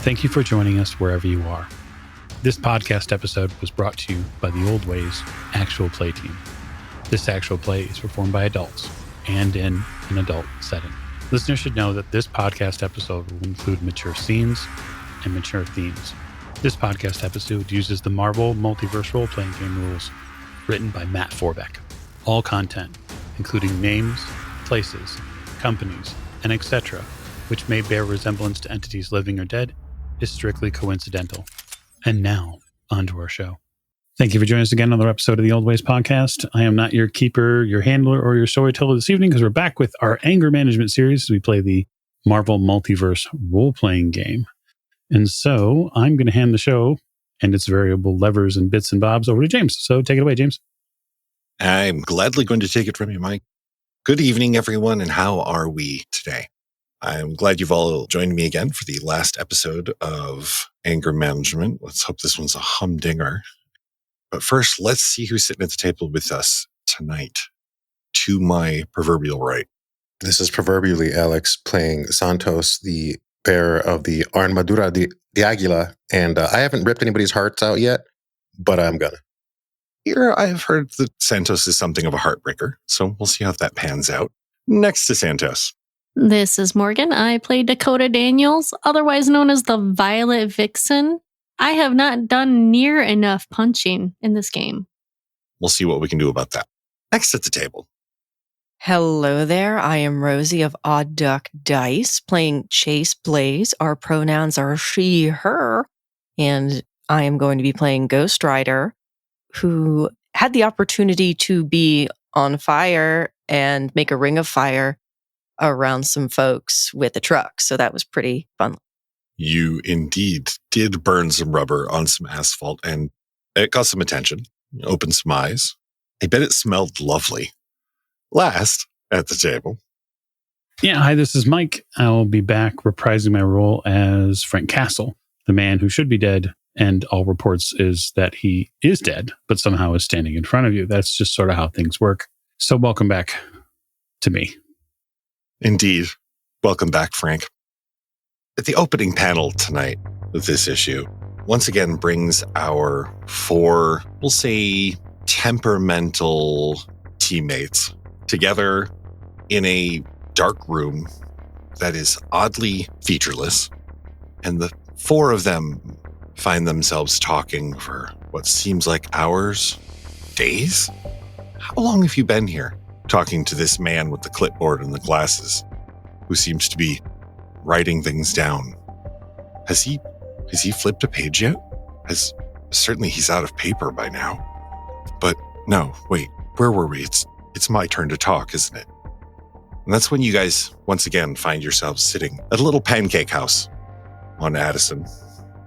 Thank you for joining us wherever you are. This podcast episode was brought to you by the Old Ways Actual Play team. This actual play is performed by adults and in an adult setting. Listeners should know that this podcast episode will include mature scenes and mature themes. This podcast episode uses the Marvel Multiverse role-playing game rules written by Matt Forbeck. All content, including names, places, companies, and etc., which may bear resemblance to entities living or dead, is strictly coincidental. And now, on to our show. Thank you for joining us again on another episode of the Old Ways podcast. I am not your keeper, your handler, or your storyteller this evening because we're back with our anger management series as we play the Marvel Multiverse role-playing game. And so I'm going to hand the show and its variable levers and bits and bobs over to James. So take it away, James. I'm gladly going to take it from you, Mike. Good evening, everyone, and how are we today? I'm glad you've all joined me again for the last episode of Anger Management. Let's hope this one's a humdinger. But first, let's see who's sitting at the table with us tonight. To my proverbial right. This is proverbially Alex playing Santos, the bearer of the Armadura de Águila. And I haven't ripped anybody's hearts out yet, but I'm gonna. Here, I've heard that Santos is something of a heartbreaker, so we'll see how that pans out. Next to Santos. This is Morgan. I play Dakota Daniels, otherwise known as the Violet Vixen. I have not done near enough punching in this game. We'll see what we can do about that. Next at the table. Hello there. I am Rosie of Odd Duck Dice, playing Chase Blaze. Our pronouns are she, her, and I am going to be playing Ghost Rider, who had the opportunity to be on fire and make a ring of fire around some folks with a truck. So that was pretty fun. You indeed did burn some rubber on some asphalt, and it got some attention. Opened some eyes. I bet it smelled lovely. Last at the table. Yeah, hi, this is Mike. I'll be back reprising my role as Frank Castle, the man who should be dead, and all reports is that he is dead, but somehow is standing in front of you. That's just sort of how things work. So welcome back to me. Indeed. Welcome back, Frank. At the opening panel tonight of this issue, once again brings our four, we'll say, temperamental teammates together in a dark room that is oddly featureless. And the four of them find themselves talking for what seems like hours, days? How long have you been here? Talking to this man with the clipboard and the glasses, who seems to be writing things down. Has he flipped a page yet? Certainly he's out of paper by now. But no, wait, where were we? It's my turn to talk, isn't it? And that's when you guys once again find yourselves sitting at a little pancake house on Addison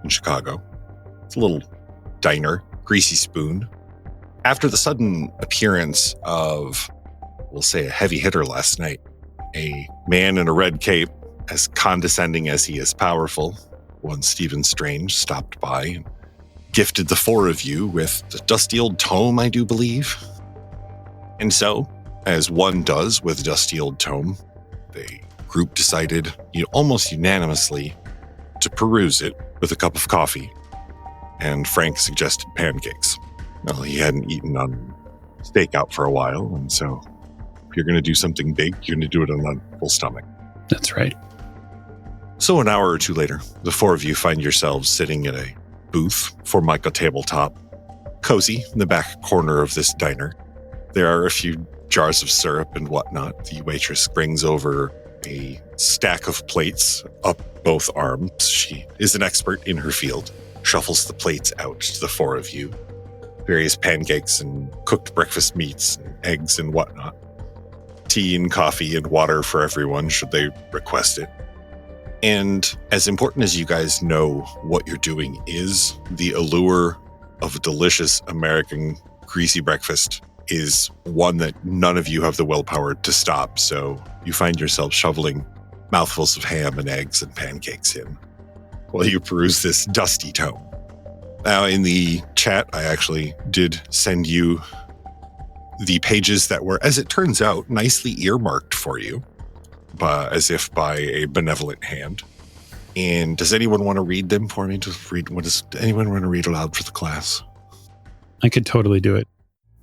in Chicago. It's a little diner, Greasy Spoon. After the sudden appearance of, we'll say, a heavy hitter last night, a man in a red cape, as condescending as he is powerful, one Stephen Strange stopped by and gifted the four of you with the dusty old tome, I do believe. And so, as one does with a dusty old tome, the group decided, almost unanimously, to peruse it with a cup of coffee. And Frank suggested pancakes. Well, he hadn't eaten on stakeout for a while, and so if you're going to do something big, you're going to do it on a full stomach. That's right. So an hour or two later, the four of you find yourselves sitting in a booth, Formica tabletop, cozy in the back corner of this diner. There are a few jars of syrup and whatnot. The waitress brings over a stack of plates up both arms. She is an expert in her field, shuffles the plates out to the four of you. Various pancakes and cooked breakfast meats and eggs and whatnot. Tea and coffee and water for everyone should they request it. And as important as you guys know what you're doing is, the allure of a delicious American greasy breakfast is one that none of you have the willpower to stop. So you find yourself shoveling mouthfuls of ham and eggs and pancakes in while you peruse this dusty tome. Now, in the chat, I actually did send you the pages that were, as it turns out, nicely earmarked for you, as if by a benevolent hand. And does anyone want to read them for me? Does anyone want to read aloud for the class? I could totally do it.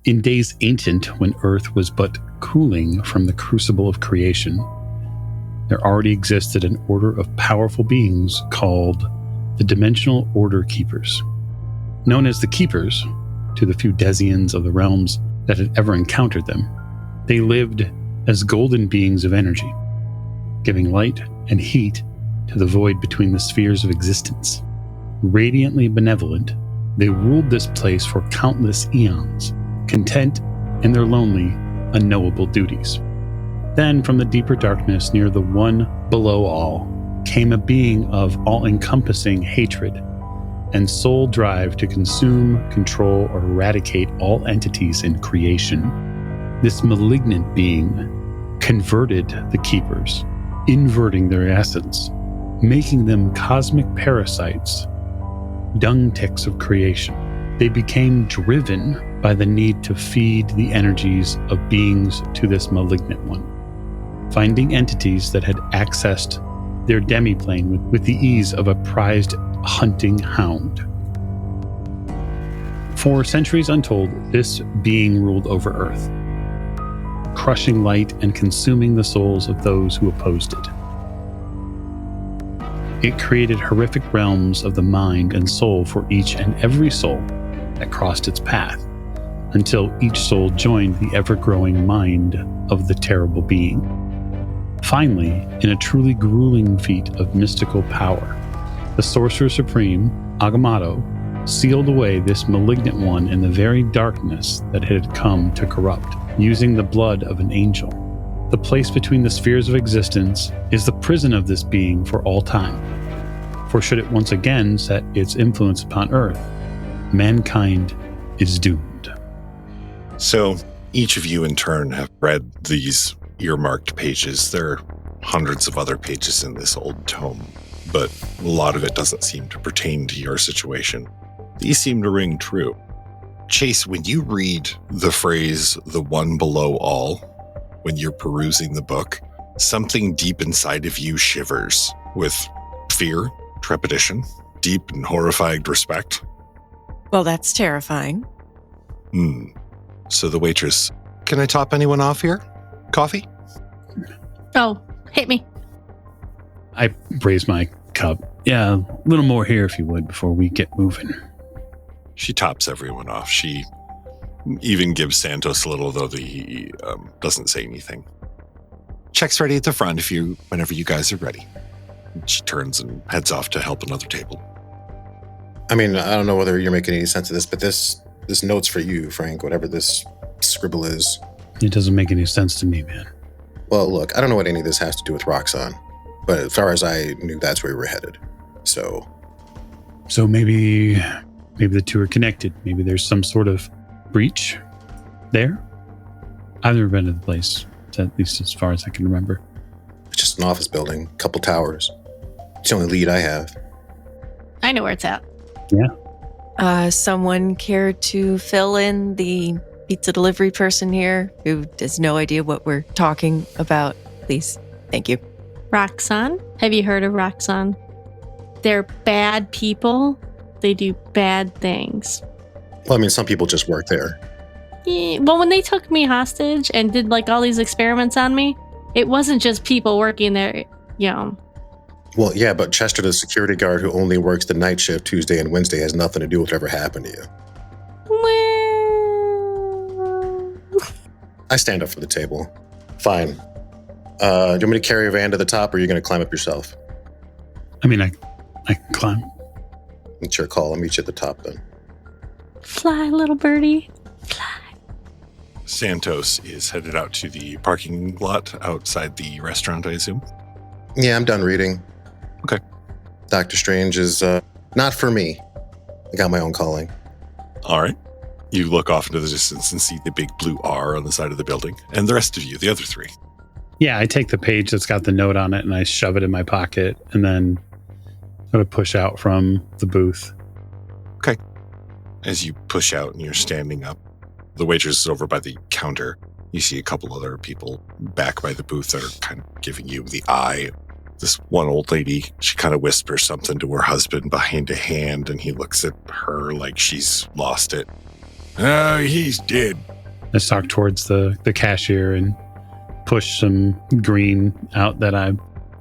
In days ancient, when Earth was but cooling from the crucible of creation, there already existed an order of powerful beings called the Dimensional Order Keepers. Known as the Keepers, to the few Desians of the realms that had ever encountered them, they lived as golden beings of energy, giving light and heat to the void between the spheres of existence. Radiantly benevolent, they ruled this place for countless eons, content in their lonely, unknowable duties. Then, from the deeper darkness near the one below all, came a being of all-encompassing hatred and sole drive to consume, control, or eradicate all entities in creation. This malignant being converted the Keepers, inverting their essence, making them cosmic parasites, dung ticks of creation. They became driven by the need to feed the energies of beings to this malignant one, finding entities that had accessed their demiplane with the ease of a prized hunting hound. For centuries untold, this being ruled over Earth, crushing light and consuming the souls of those who opposed it. It created horrific realms of the mind and soul for each and every soul that crossed its path, until each soul joined the ever-growing mind of the terrible being. Finally, in a truly grueling feat of mystical power, the Sorcerer Supreme, Agamotto, sealed away this malignant one in the very darkness that it had come to corrupt, using the blood of an angel. The place between the spheres of existence is the prison of this being for all time. For should it once again set its influence upon Earth, mankind is doomed. So each of you in turn have read these earmarked pages. There are hundreds of other pages in this old tome, but a lot of it doesn't seem to pertain to your situation. These seem to ring true. Chase, when you read the phrase, the one below all, when you're perusing the book, something deep inside of you shivers with fear, trepidation, deep and horrified respect. Well, that's terrifying. So the waitress, can I top anyone off here? Coffee? Oh, hit me. I raise my cup. Yeah, a little more here if you would before we get moving. She tops everyone off. She even gives Santos a little, though he doesn't say anything. Check's ready at the front whenever you guys are ready. She turns and heads off to help another table. I mean, I don't know whether you're making any sense of this, but this note's for you, Frank, whatever this scribble is. It doesn't make any sense to me, man. Well, look, I don't know what any of this has to do with Roxanne, but as far as I knew, that's where we were headed. So maybe the two are connected. Maybe there's some sort of breach there. I've never been to the place, at least as far as I can remember. It's just an office building, couple towers. It's the only lead I have. I know where it's at. Yeah. Someone care to fill in the pizza delivery person here who has no idea what we're talking about? Please. Thank you. Roxanne? Have you heard of Roxanne? They're bad people. They do bad things. Well, I mean, some people just work there. Yeah, well, when they took me hostage and did like all these experiments on me, it wasn't just people working there, you know. Well, yeah, but Chester, the security guard who only works the night shift Tuesday and Wednesday, has nothing to do with whatever happened to you. Well, I stand up from the table. Fine. Do you want me to carry a van to the top, or are you going to climb up yourself? I mean, I can climb. It's your call. I'll meet you at the top then. fly, little birdie, fly. Santos is headed out to the parking lot outside the restaurant, I assume. Yeah, I'm done reading. Okay. Doctor Strange is not for me. I got my own calling. All right. You look off into the distance and see the big blue R on the side of the building. And the rest of you, the other three. Yeah, I take the page that's got the note on it and I shove it in my pocket and then sort of push out from the booth. Okay. As you push out and you're standing up, the waitress is over by the counter. You see a couple other people back by the booth that are kind of giving you the eye. This one old lady, she kind of whispers something to her husband behind a hand, and he looks at her like she's lost it. Oh, he's dead. I stalk towards the cashier and push some green out that I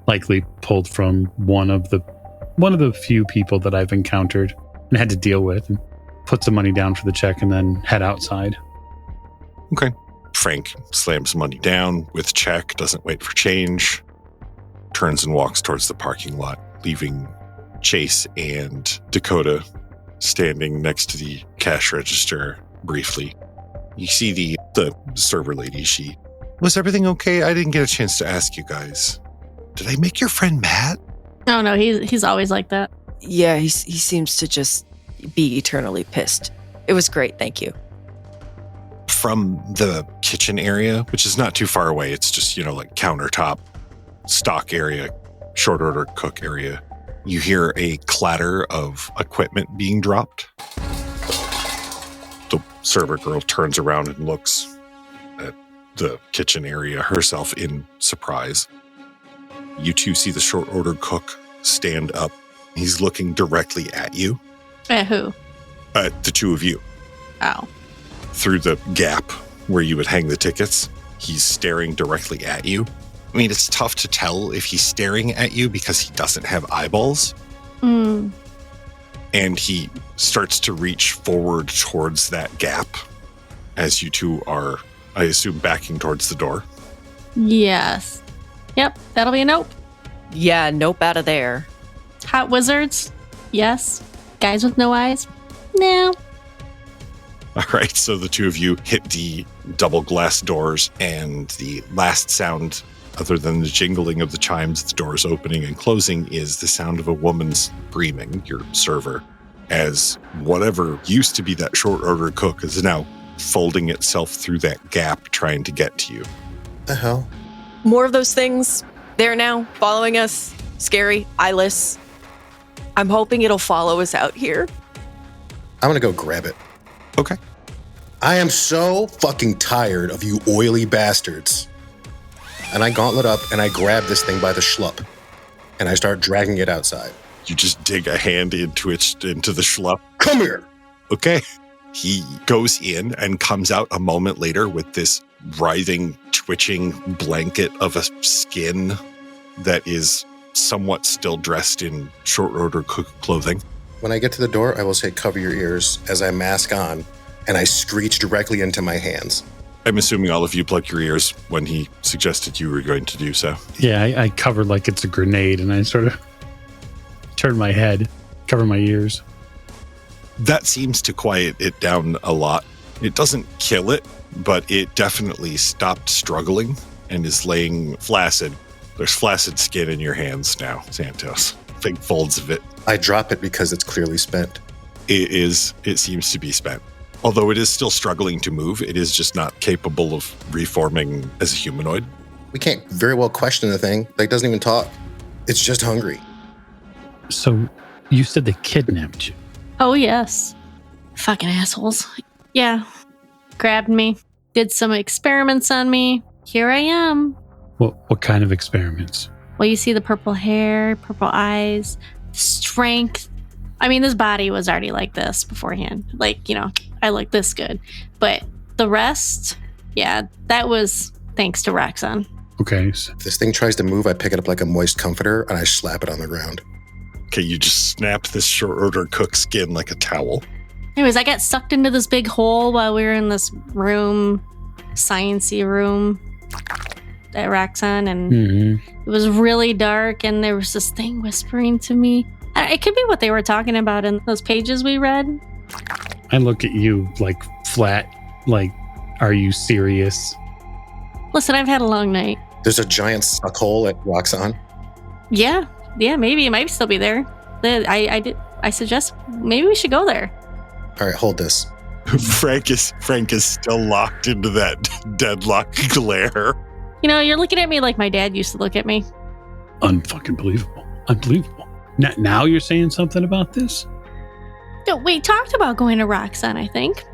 likely pulled from one of the few people that I've encountered and had to deal with, and put some money down for the check and then head outside. Okay. Frank slams money down with check, doesn't wait for change, turns and walks towards the parking lot, leaving Chase and Dakota standing next to the cash register briefly. You see the server lady. Was everything okay? I didn't get a chance to ask you guys. Did I make your friend mad? Oh no, he's always like that. Yeah, he seems to just be eternally pissed. It was great, thank you. From the kitchen area, which is not too far away, it's just, like countertop, stock area, short order cook area, you hear a clatter of equipment being dropped. The server girl turns around and looks at the kitchen area herself in surprise. You two see the short order cook stand up. He's looking directly at you. At who? At the two of you. Oh. Through the gap where you would hang the tickets, he's staring directly at you. I mean, it's tough to tell if he's staring at you because he doesn't have eyeballs. Mm. And he starts to reach forward towards that gap as you two are, I assume, backing towards the door. Yes. Yep, that'll be a nope. Yeah, nope out of there. Hot wizards? Yes. Guys with no eyes? No. All right, so the two of you hit the double glass doors, and the last sound, other than the jingling of the chimes, the doors opening and closing, is the sound of a woman's screaming, your server, as whatever used to be that short order cook is now folding itself through that gap trying to get to you. The hell? More of those things. There now, following us. Scary, eyeless. I'm hoping it'll follow us out here. I'm gonna go grab it. Okay. I am so fucking tired of you oily bastards. And I gauntlet up and I grab this thing by the schlup. And I start dragging it outside. You just dig a hand into the schlup. Come here! Okay. He goes in and comes out a moment later with this writhing, twitching blanket of a skin that is somewhat still dressed in short order cook clothing. When I get to the door, I will say cover your ears as I mask on and I screech directly into my hands. I'm assuming all of you plugged your ears when he suggested you were going to do so. Yeah, I covered like it's a grenade, and I sort of turn my head, cover my ears. That seems to quiet it down a lot. It doesn't kill it, but it definitely stopped struggling and is laying flaccid. There's flaccid skin in your hands now, Santos. Big folds of it. I drop it because it's clearly spent. It seems to be spent. Although it is still struggling to move, it is just not capable of reforming as a humanoid. We can't very well question the thing. Like, it doesn't even talk. It's just hungry. So you said they kidnapped you? Oh, yes. Fucking assholes. Yeah. Grabbed me. Did some experiments on me. Here I am. What kind of experiments? Well, you see the purple hair, purple eyes, strength. I mean, this body was already like this beforehand. Like, I look this good. But the rest, yeah, that was thanks to Roxanne. Okay. So If this thing tries to move, I pick it up like a moist comforter and I slap it on the ground. Okay, you just snap this short order cook skin like a towel. Anyways, I got sucked into this big hole while we were in this room, science-y room at Roxanne, and It was really dark, and there was this thing whispering to me. It could be what they were talking about in those pages we read. I look at you like flat, like, are you serious? Listen, I've had a long night. There's a giant suck hole at Roxanne. Yeah, maybe it might still be there. I suggest maybe we should go there. All right, hold this. Frank is still locked into that deadlock glare. You're looking at me like my dad used to look at me. Unfucking believable. Unbelievable. Now you're saying something about this? No, we talked about going to Roxanne, I think.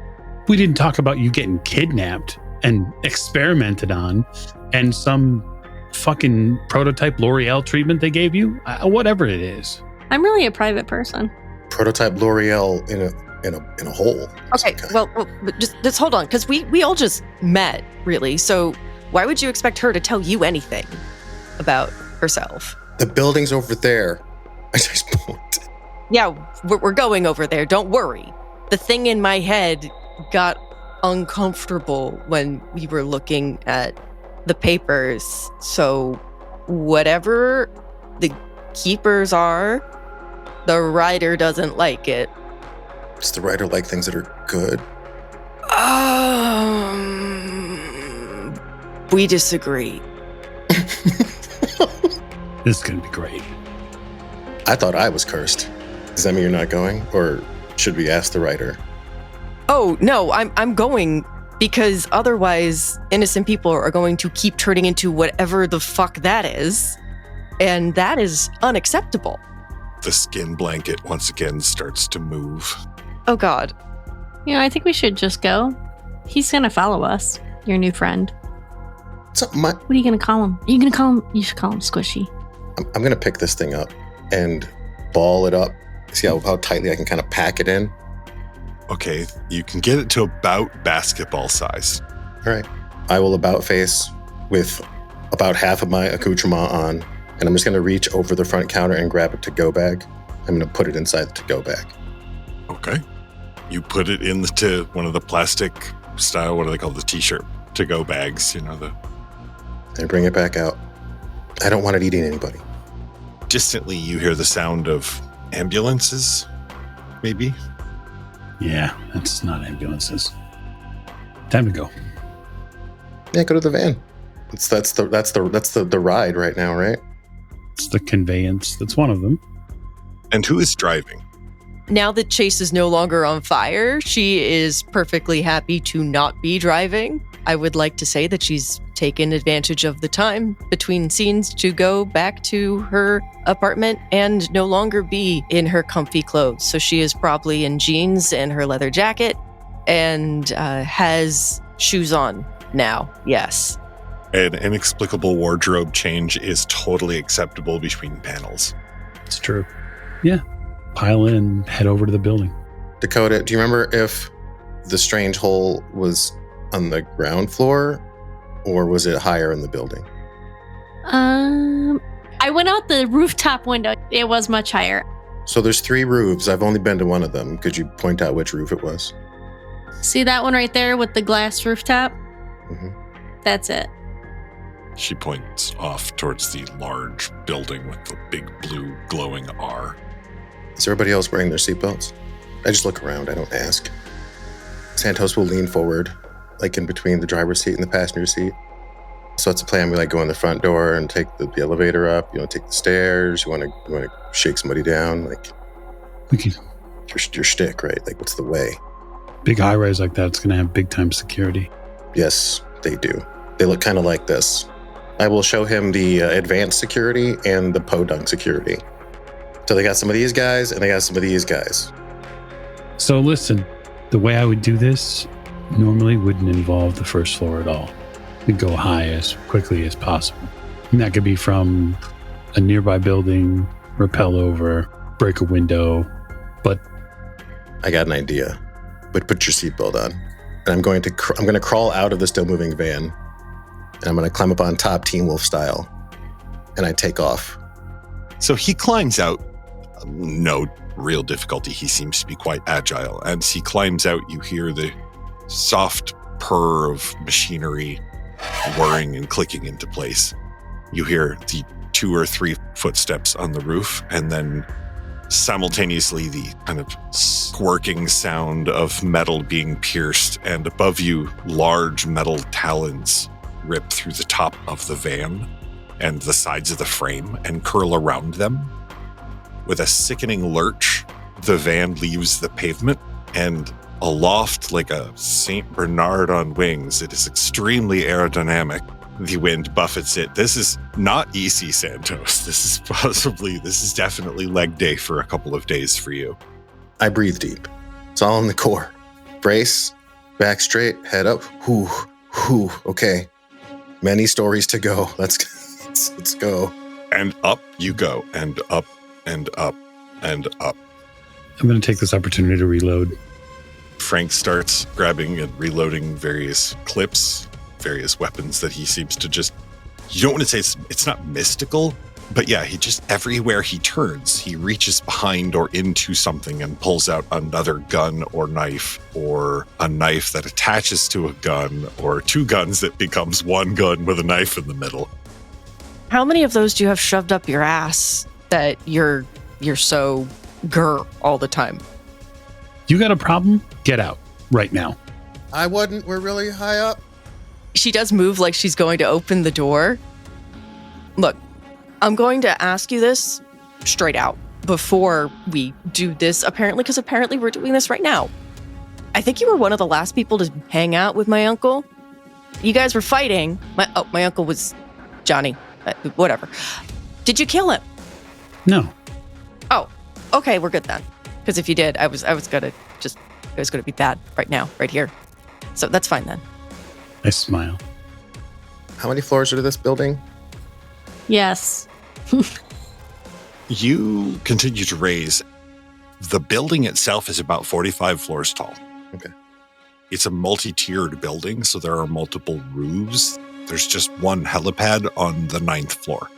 We didn't talk about you getting kidnapped and experimented on, and some fucking prototype L'Oreal treatment they gave you? Whatever it is. I'm really a private person. Prototype L'Oreal in a hole. Okay, well, but just hold on, because we all just met, really. So why would you expect her to tell you anything about herself? The building's over there. I just point. Yeah, we're going over there. Don't worry. The thing in my head got uncomfortable when we were looking at the papers. So whatever the keepers are, the writer doesn't like it. Does the writer like things that are good? We disagree. This is going to be great. I thought I was cursed. Does that mean you're not going? Or should we ask the writer? Oh, no, I'm going because otherwise innocent people are going to keep turning into whatever the fuck that is. And that is unacceptable. The skin blanket once again starts to move. Oh, God. I think we should just go. He's going to follow us, your new friend. What are you going to call him? Are you going to call him? You should call him Squishy. I'm going to pick this thing up and ball it up. See how tightly I can kind of pack it in. Okay, you can get it to about basketball size. All right. I will about face with about half of my accoutrement on, and I'm just going to reach over the front counter and grab a to-go bag. I'm going to put it inside the to-go bag. Okay. You put it into one of the plastic style, what do they call the t-shirt to-go bags, And bring it back out. I don't want it eating anybody. Distantly, you hear the sound of ambulances, maybe? Yeah, that's not ambulances. Time to go. Yeah, go to the van. That's the ride right now, right? It's the conveyance. That's one of them. And who is driving? Now that Chase is no longer on fire, she is perfectly happy to not be driving. I would like to say that she's taken advantage of the time between scenes to go back to her apartment and no longer be in her comfy clothes. So she is probably in jeans and her leather jacket and has shoes on now. Yes. An inexplicable wardrobe change is totally acceptable between panels. It's true. Yeah. Pile in and head over to the building. Dakota, do you remember if the strange hole was on the ground floor or was it higher in the building? I went out the rooftop window. It was much higher. So there's 3 roofs. I've only been to one of them. Could you point out which roof it was? See that one right there with the glass rooftop? Mm-hmm. That's it. She points off towards the large building with the big blue glowing R. Is everybody else wearing their seatbelts? I just look around. I don't ask. Santos will lean forward, like in between the driver's seat and the passenger seat. So that's a plan. We go in the front door and take the elevator up. You want to take the stairs. You want to shake somebody down. Okay. Your shtick, right? What's the way? Big high rise like that, it's going to have big time security. Yes, they do. They look kind of like this. I will show him the advanced security and the podunk security. So they got some of these guys and they got some of these guys. So listen, the way I would do this normally wouldn't involve the first floor at all. We'd go high as quickly as possible. And that could be from a nearby building, rappel over, break a window, but... I got an idea. But put your seatbelt on. And I'm going to crawl out of the still moving van. And I'm going to climb up on top, Teen Wolf style. And I take off. So he climbs out. No real difficulty. He seems to be quite agile. And as he climbs out, you hear the soft purr of machinery whirring and clicking into place. You hear the 2 or 3 footsteps on the roof, and then simultaneously the kind of squirking sound of metal being pierced, and above you, large metal talons rip through the top of the van and the sides of the frame and curl around them. With a sickening lurch, the van leaves the pavement, and aloft like a St. Bernard on wings, it is extremely aerodynamic. The wind buffets it. This is not easy, Santos. This is definitely leg day for a couple of days for you. I breathe deep. It's all in the core. Brace, back straight, head up. Whew. Okay. Many stories to go. Let's Let's go. And up you go, and up, and up, and up. I'm going to take this opportunity to reload. Frank starts grabbing and reloading various clips, various weapons that he seems to just... You don't want to say it's not mystical, but yeah, he just, everywhere he turns, he reaches behind or into something and pulls out another gun or knife, or a knife that attaches to a gun, or two guns that becomes one gun with a knife in the middle. How many of those do you have shoved up your ass that you're so grr all the time? You got a problem? Get out right now. I wouldn't. We're really high up. She does move like she's going to open the door. Look, I'm going to ask you this straight out before we do this, apparently, because apparently we're doing this right now. I think you were one of the last people to hang out with my uncle. You guys were fighting. My uncle was Johnny. Whatever. Did you kill him? No. Oh, okay, we're good then. Because if you did, it was gonna be bad right now, right here. So that's fine then. I smile. How many floors are to this building? Yes. You continue to raise. The building itself is about 45 floors tall. Okay. It's a multi-tiered building, so there are multiple roofs. There's just one helipad on the 9th floor.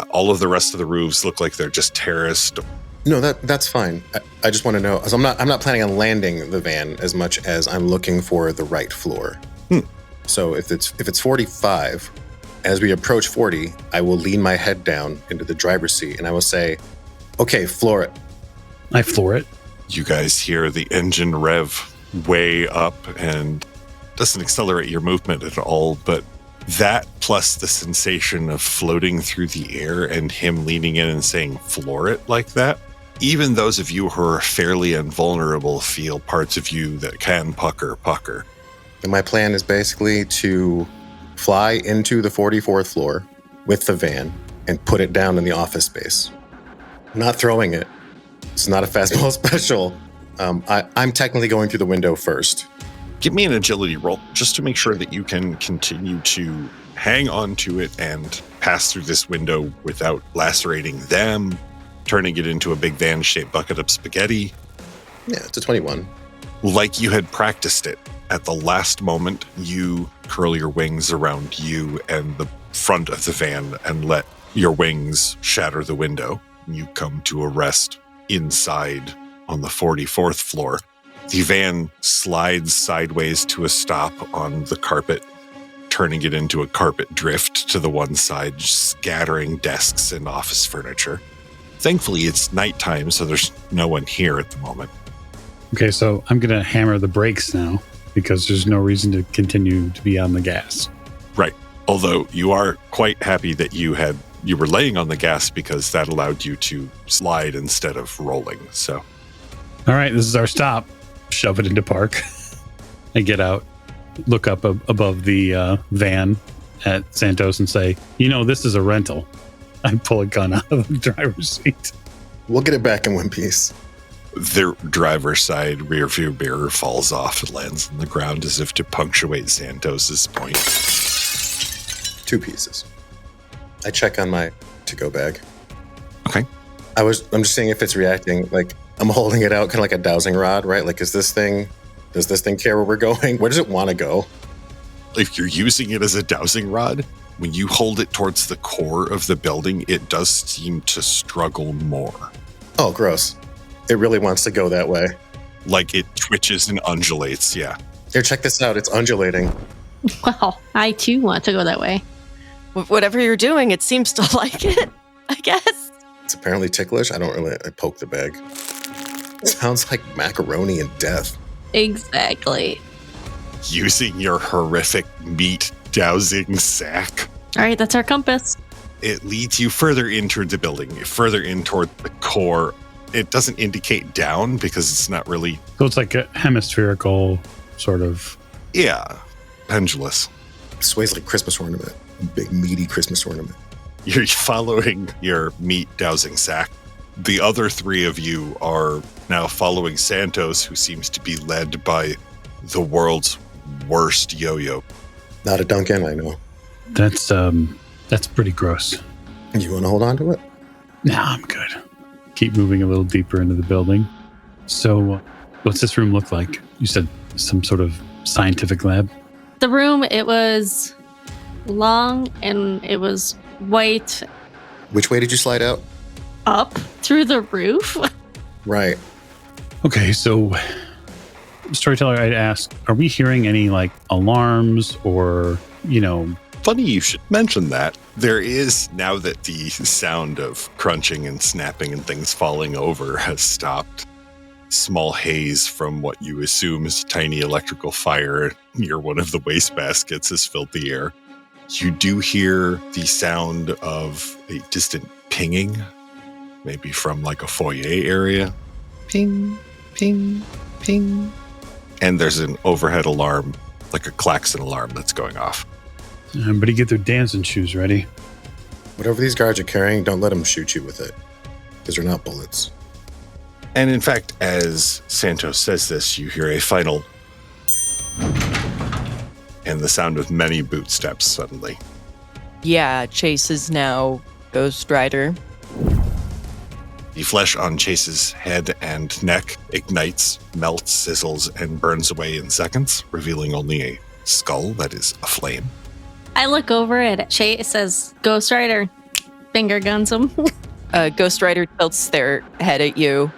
All of the rest of the roofs look like they're just terraced. No, that's fine. I just want to know, 'cause I'm not planning on landing the van as much as I'm looking for the right floor. So if it's 45, as we approach 40, I will lean my head down into the driver's seat and I will say, "Okay, floor it." I floor it. You guys hear the engine rev way up, and doesn't accelerate your movement at all, but that plus the sensation of floating through the air and him leaning in and saying, "Floor it," like that. Even those of you who are fairly invulnerable feel parts of you that can pucker. And my plan is basically to fly into the 44th floor with the van and put it down in the office space. I'm not throwing it. It's not a fastball special. I'm technically going through the window first. Give me an agility roll just to make sure that you can continue to hang on to it and pass through this window without lacerating them, turning it into a big van-shaped bucket of spaghetti. Yeah, it's a 21. Like you had practiced it. At the last moment, you curl your wings around you and the front of the van and let your wings shatter the window. You come to a rest inside on the 44th floor. The van slides sideways to a stop on the carpet, turning it into a carpet drift to the one side, scattering desks and office furniture. Thankfully, it's nighttime, so there's no one here at the moment. Okay, so I'm going to hammer the brakes now because there's no reason to continue to be on the gas. Right. Although you are quite happy that you were laying on the gas because that allowed you to slide instead of rolling. So, all right, this is our stop. Shove it into park. I get out, look up above the van at Santos and say, this is a rental. I pull a gun out of the driver's seat. We'll get it back in one piece. The driver's side rear view mirror falls off and lands on the ground as if to punctuate Santos's point. 2 pieces. I check on my to-go bag. Okay. I'm just seeing if it's reacting. Like, I'm holding it out kind of like a dowsing rod, right? Like, does this thing care where we're going? Where does it want to go? If you're using it as a dowsing rod, when you hold it towards the core of the building, it does seem to struggle more. Oh, gross. It really wants to go that way. Like it twitches and undulates, yeah. Here, check this out. It's undulating. Wow. I too want to go that way. Whatever you're doing, it seems to like it, I guess. It's apparently ticklish. I poke the bag. It sounds like macaroni and death. Exactly. Using your horrific meat dowsing sack. All right, that's our compass. It leads you further into the building, further in toward the core. It doesn't indicate down because it's not really... So it's like a hemispherical sort of... Yeah, pendulous. It sways like Christmas ornament. A big, meaty Christmas ornament. You're following your meat dowsing sack. The other 3 of you are now following Santos, who seems to be led by the world's worst yo-yo. Not a Duncan, I know. That's That's pretty gross. You want to hold on to it? Nah, I'm good. Keep moving a little deeper into the building. So, what's this room look like? You said some sort of scientific lab? The room, it was long and it was white. Which way did you slide out? Up through the roof. Right. Okay, so storyteller, I'd ask, are we hearing any like alarms or, Funny you should mention that. There is, now that the sound of crunching and snapping and things falling over has stopped, small haze from what you assume is a tiny electrical fire near one of the wastebaskets has filled the air. You do hear the sound of a distant pinging, maybe from like a foyer area. Ping, ping, ping. And there's an overhead alarm, like a klaxon alarm that's going off. Everybody get their dancing shoes ready. Whatever these guards are carrying, don't let them shoot you with it. Because they're not bullets. And in fact, as Santos says this, you hear a final and the sound of many bootsteps suddenly. Yeah, Chase is now Ghost Rider. The flesh on Chase's head and neck ignites, melts, sizzles, and burns away in seconds, revealing only a skull that is aflame. I look over at Chase. It says, Ghost Rider. Finger guns him. Ghost Rider tilts their head at you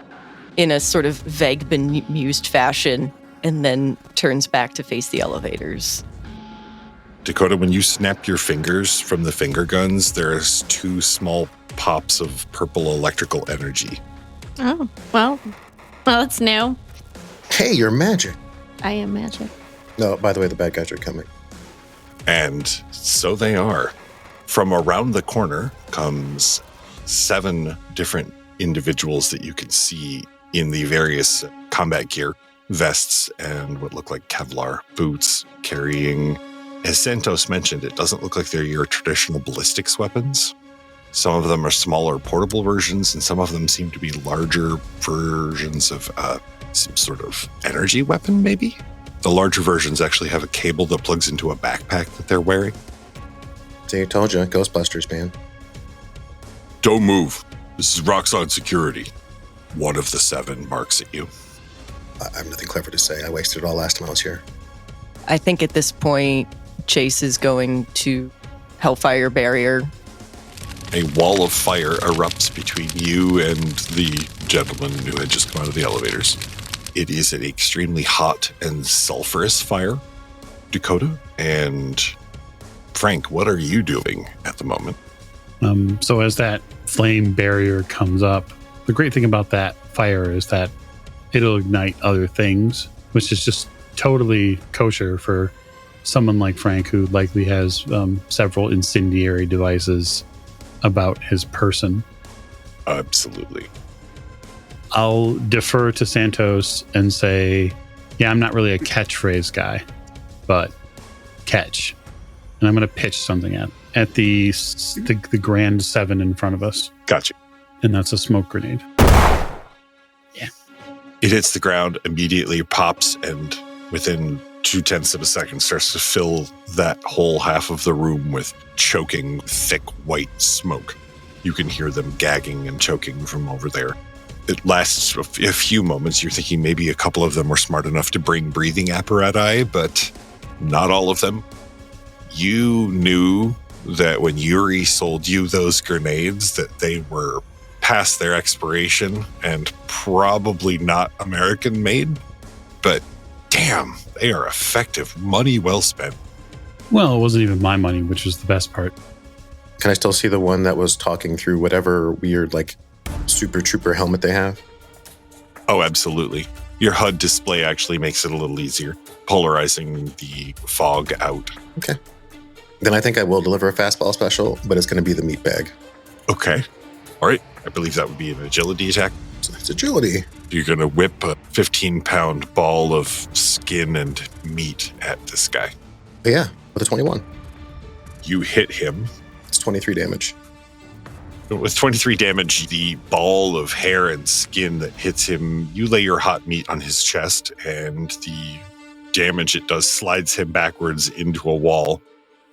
in a sort of vague, bemused fashion, and then turns back to face the elevators. Dakota, when you snap your fingers from the finger guns, there's 2 small pops of purple electrical energy. Oh, well, it's new. Hey, you're magic. I am magic. No, by the way, the bad guys are coming. And so they are. From around the corner comes 7 different individuals that you can see in the various combat gear, vests, and what look like Kevlar boots, carrying, as Santos mentioned, it doesn't look like they're your traditional ballistics weapons. Some of them are smaller portable versions, and some of them seem to be larger versions of some sort of energy weapon, maybe? The larger versions actually have a cable that plugs into a backpack that they're wearing. See, I told you, Ghostbusters, man. Don't move. This is Roxxon Security. One of the 7 barks at you. I have nothing clever to say. I wasted it all last time I was here. I think at this point, Chase is going to Hellfire Barrier. A wall of fire erupts between you and the gentleman who had just come out of the elevators. It is an extremely hot and sulfurous fire. Dakota and Frank, what are you doing at the moment? So as that flame barrier comes up, the great thing about that fire is that it'll ignite other things, which is just totally kosher for someone like Frank, who likely has several incendiary devices about his person. Absolutely. I'll defer to Santos and say, yeah, I'm not really a catchphrase guy, but catch. And I'm going to pitch something at the grand 7 in front of us. Gotcha. And that's a smoke grenade. Yeah. It hits the ground, immediately pops, and within 0.2 of a second starts to fill that whole half of the room with choking, thick, white smoke. You can hear them gagging and choking from over there. It lasts a few moments. You're thinking maybe a couple of them were smart enough to bring breathing apparatus, but not all of them. You knew that when Yuri sold you those grenades that they were past their expiration and probably not American made, but damn, they are effective. Money well spent. Well, it wasn't even my money, which was the best part. Can I still see the one that was talking through whatever weird, like, super trooper helmet they have? Oh, absolutely. Your HUD display actually makes it a little easier, polarizing the fog out. Okay. Then I think I will deliver a fastball special, but it's going to be the meat bag. Okay. All right. I believe that would be an agility attack. It's agility. You're going to whip a 15-pound ball of skin and meat at this guy. But yeah, with a 21. You hit him. It's 23 damage. With 23 damage, the ball of hair and skin that hits him, you lay your hot meat on his chest, and the damage it does slides him backwards into a wall.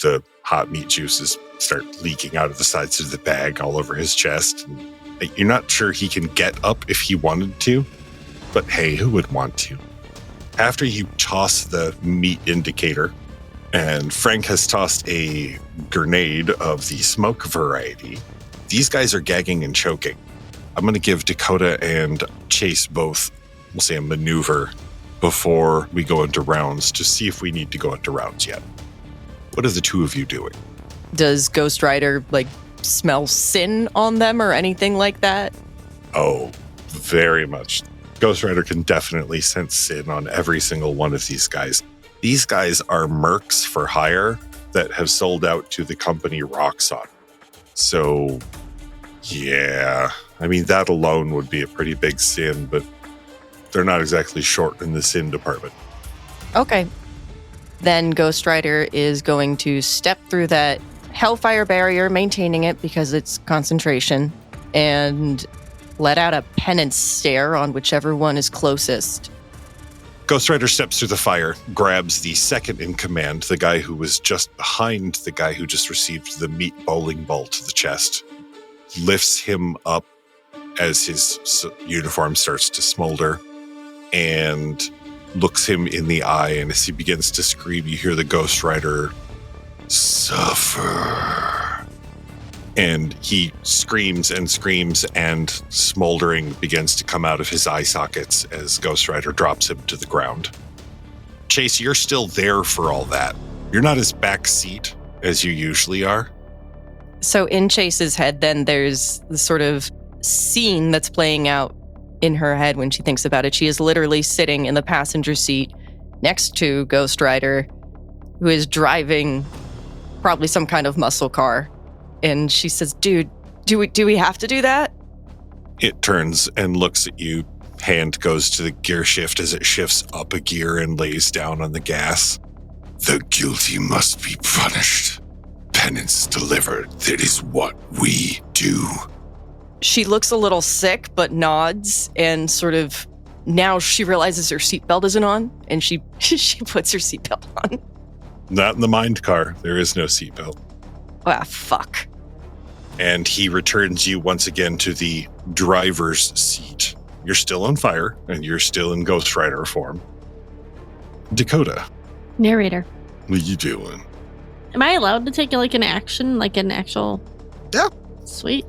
The hot meat juices start leaking out of the sides of the bag all over his chest. And you're not sure he can get up if he wanted to, but hey, who would want to? After you toss the meat indicator, and Frank has tossed a grenade of the smoke variety, these guys are gagging and choking. I'm going to give Dakota and Chase both, we'll say, a maneuver before we go into rounds to see if we need to go into rounds yet. What are the two of you doing? Does Ghost Rider, smell sin on them or anything like that? Oh, very much. Ghost Rider can definitely sense sin on every single one of these guys. These guys are mercs for hire that have sold out to the company Roxxon. So, yeah, I mean, that alone would be a pretty big sin, but they're not exactly short in the sin department. Okay. Then Ghost Rider is going to step through that hellfire barrier, maintaining it because it's concentration, and let out a penance stare on whichever one is closest. Ghost Rider steps through the fire, grabs the second in command, the guy who was just behind the guy who just received the meat bowling ball to the chest, lifts him up as his uniform starts to smolder, and looks him in the eye. And as he begins to scream, you hear the Ghost Rider, "Suffer." And he screams, and smoldering begins to come out of his eye sockets as Ghost Rider drops him to the ground. Chase, you're still there for all that. You're not as backseat as you usually are. So in Chase's head, then there's the sort of scene that's playing out in her head when she thinks about it. She is literally sitting in the passenger seat next to Ghost Rider, who is driving probably some kind of muscle car. And she says, "Dude, do we have to do that?" It turns and looks at you. Hand goes to the gear shift as it shifts up a gear and lays down on the gas. "The guilty must be punished. Penance delivered. That is what we do." She looks a little sick, but nods, and sort of now she realizes her seatbelt isn't on, and she puts her seatbelt on. Not in the mind car. There is no seatbelt. Ah, fuck. And he returns you once again to the driver's seat. You're still on fire, and you're still in Ghost Rider form. Dakota, Narrator. what are you doing? Am I allowed to take an action, an actual? Yeah. Sweet.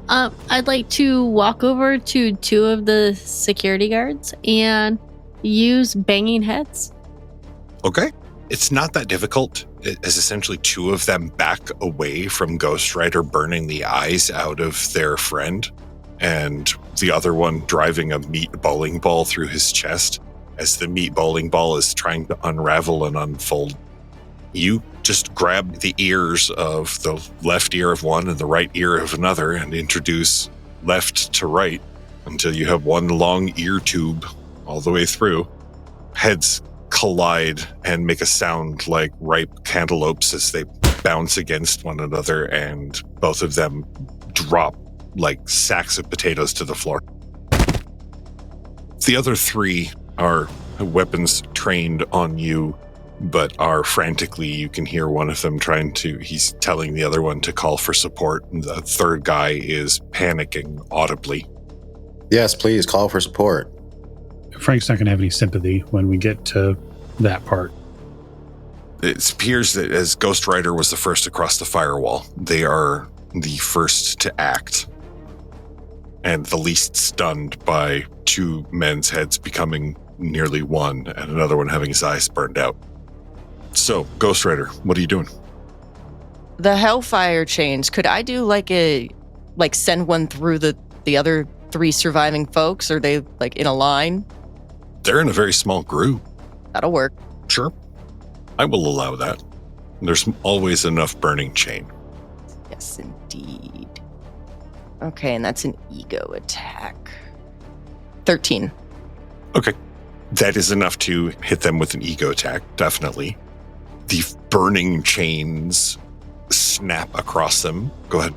I'd like to walk over to two of the security guards and use banging heads. Okay. It's not that difficult, as essentially two of them back away from Ghost Rider burning the eyes out of their friend, and the other one driving a meat bowling ball through his chest as the meat bowling ball is trying to unravel and unfold. You just grab the ears of the left ear of one and the right ear of another and introduce left to right until you have one long ear tube all the way through. Heads collide and make a sound like ripe cantaloupes as they bounce against one another, and both of them drop like sacks of potatoes to the floor. The other three are weapons trained on you, but are frantically, you can hear one of them he's telling the other one to call for support. And the third guy is panicking audibly. Yes, please, call for support. Frank's not going to have any sympathy when we get to that part. It appears that as Ghost Rider was the first across the firewall, they are the first to act and the least stunned by two men's heads becoming nearly one and another one having his eyes burned out. So, Ghost Rider, what are you doing? The hellfire chains, could I do send one through the other three surviving folks? Are they in a line? They're in a very small group. That'll work. Sure. I will allow that. There's always enough burning chain. Yes, indeed. Okay, and that's an ego attack. 13. Okay. That is enough to hit them with an ego attack, definitely. The burning chains snap across them. Go ahead.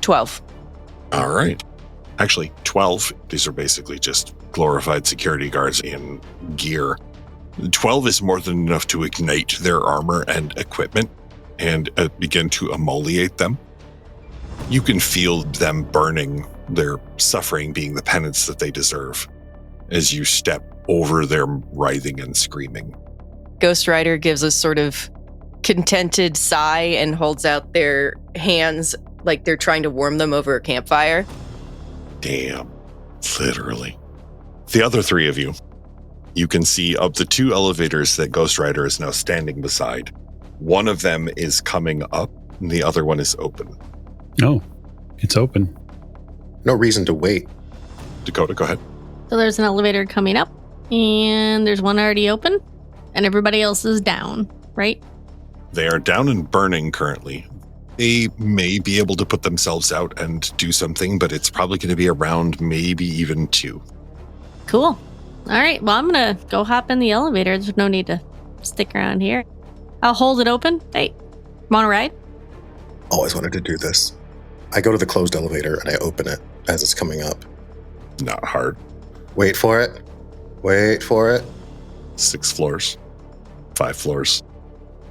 12. All right. Actually, 12. These are basically just glorified security guards in gear. 12 is more than enough to ignite their armor and equipment. and begin to emoliate them. You can feel them burning, their suffering being the penance that they deserve, as you step over their writhing and screaming. Ghost Rider gives a sort of contented sigh and holds out their hands like they're trying to warm them over a campfire. Damn, literally. The other three of you, you can see of the two elevators that Ghost Rider is now standing beside, one of them is coming up and the other one is open. Oh, it's open. No reason to wait. Dakota, go ahead. So there's an elevator coming up, and there's one already open, and everybody else is down, right? They are down and burning currently. They may be able to put themselves out and do something, but it's probably going to be around maybe even 2. Cool. All right, well, I'm going to go hop in the elevator. There's no need to stick around here. I'll hold it open. Hey, want to ride? Always wanted to do this. I go to the closed elevator and I open it as it's coming up. Not hard. Wait for it. Wait for it. 6 floors, 5 floors,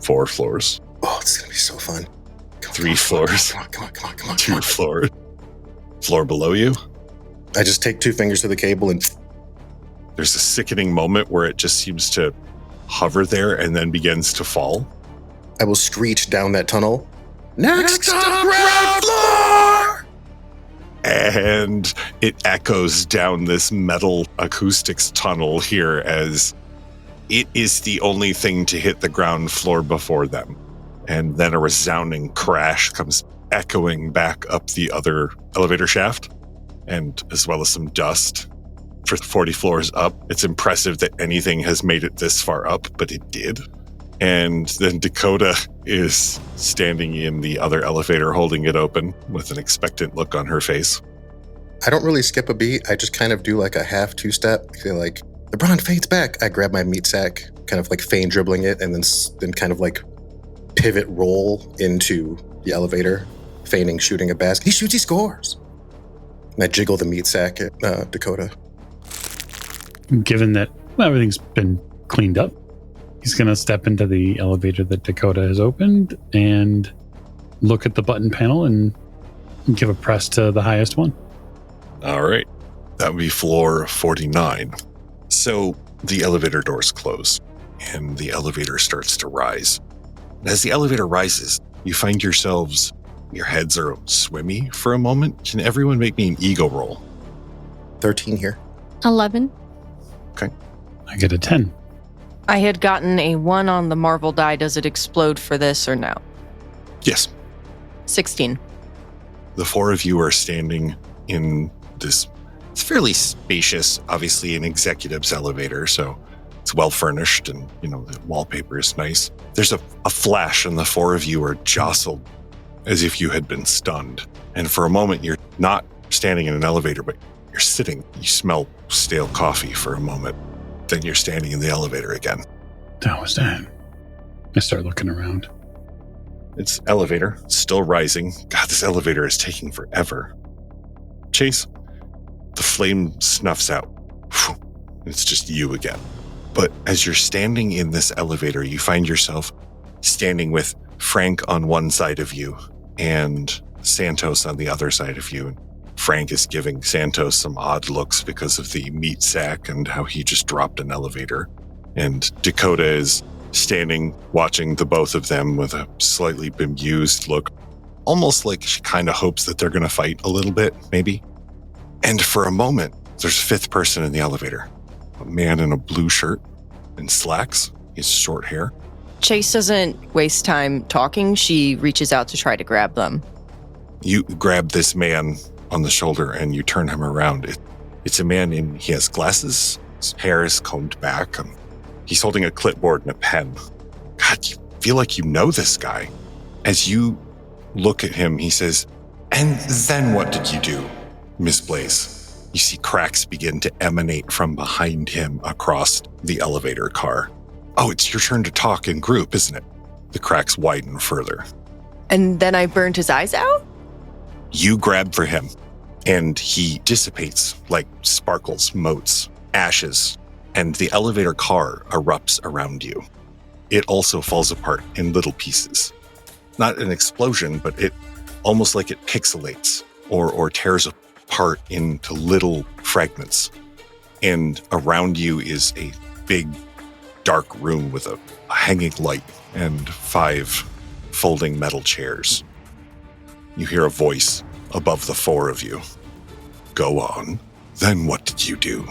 4 floors, Oh, it's going to be so fun. 3 floors, Come on. 2 floors. Floor below you, I just take 2 fingers to the cable and there's a sickening moment where it just seems to hover there and then begins to fall. I will screech down that tunnel. Next stop, ground floor! And it echoes down this metal acoustics tunnel here as it is the only thing to hit the ground floor before them. And then a resounding crash comes echoing back up the other elevator shaft, and as well as some dust. For 40 floors up, it's impressive that anything has made it this far up, but it did. And then Dakota is standing in the other elevator holding it open with an expectant look on her face. I don't really skip a beat. I just kind of do like a half 2-step. I feel like LeBron fades back. I grab my meat sack, kind of like feign dribbling it, and then kind of like pivot roll into the elevator, feigning shooting a basket. He shoots, he scores. And I jiggle the meat sack at Dakota. Given that everything's been cleaned up, he's going to step into the elevator that Dakota has opened and look at the button panel and give a press to the highest one. All right. That would be floor 49. So the elevator doors close and the elevator starts to rise. And as the elevator rises, you find yourselves, your heads are swimmy for a moment. Can everyone make me an ego roll? 13 here. 11. I get a 10. I had gotten a 1 on the Marvel die. Does it explode for this or no? Yes. 16. The 4 of you are standing in this, it's fairly spacious, obviously an executive's elevator, so it's well furnished and, the wallpaper is nice. There's a flash and the 4 of you are jostled as if you had been stunned. And for a moment, you're not standing in an elevator, but you're sitting. You smell stale coffee for a moment. Then you're standing in the elevator again. That was that. I start looking around. It's elevator, still rising. God, this elevator is taking forever. Chase, the flame snuffs out. It's just you again. But as you're standing in this elevator, you find yourself standing with Frank on one side of you and Santos on the other side of you. Frank is giving Santos some odd looks because of the meat sack and how he just dropped an elevator. And Dakota is standing watching the both of them with a slightly bemused look, almost like she kind of hopes that they're going to fight a little bit, maybe. And for a moment, there's a 5th person in the elevator, a man in a blue shirt and slacks, his short hair. Chase doesn't waste time talking. She reaches out to try to grab them. You grab this man on the shoulder and you turn him around. It's a man he has glasses, his hair is combed back. He's holding a clipboard and a pen. God, you feel like you know this guy. As you look at him, he says, "And then what did you do, Miss Blaze?" You see cracks begin to emanate from behind him across the elevator car. "Oh, it's your turn to talk in group, isn't it?" The cracks widen further. And then I burned his eyes out? You grab for him, and he dissipates like sparkles, motes, ashes, and the elevator car erupts around you. It also falls apart in little pieces. not an explosion, but it almost like it pixelates or tears apart into little fragments. And around you is a big, dark room with a hanging light and 5 folding metal chairs. You hear a voice above the 4 of you. Go on. Then what did you do?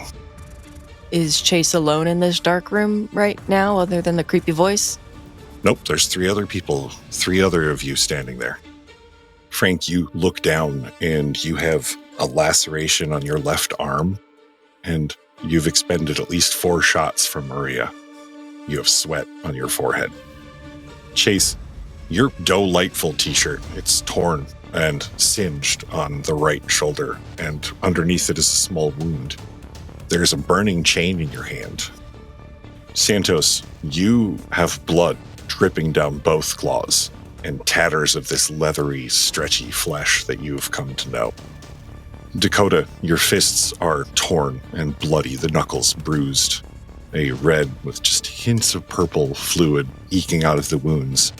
Is Chase alone in this dark room right now, other than the creepy voice? Nope, there's 3 other people, 3 other of you standing there. Frank, you look down and you have a laceration on your left arm, and you've expended at least 4 shots from Maria. You have sweat on your forehead. Chase, your delightful t-shirt, it's torn and singed on the right shoulder, and underneath it is a small wound. There's a burning chain in your hand. Santos, you have blood dripping down both claws and tatters of this leathery, stretchy flesh that you've come to know. Dakota, your fists are torn and bloody, the knuckles bruised, a red with just hints of purple fluid eking out of the wounds.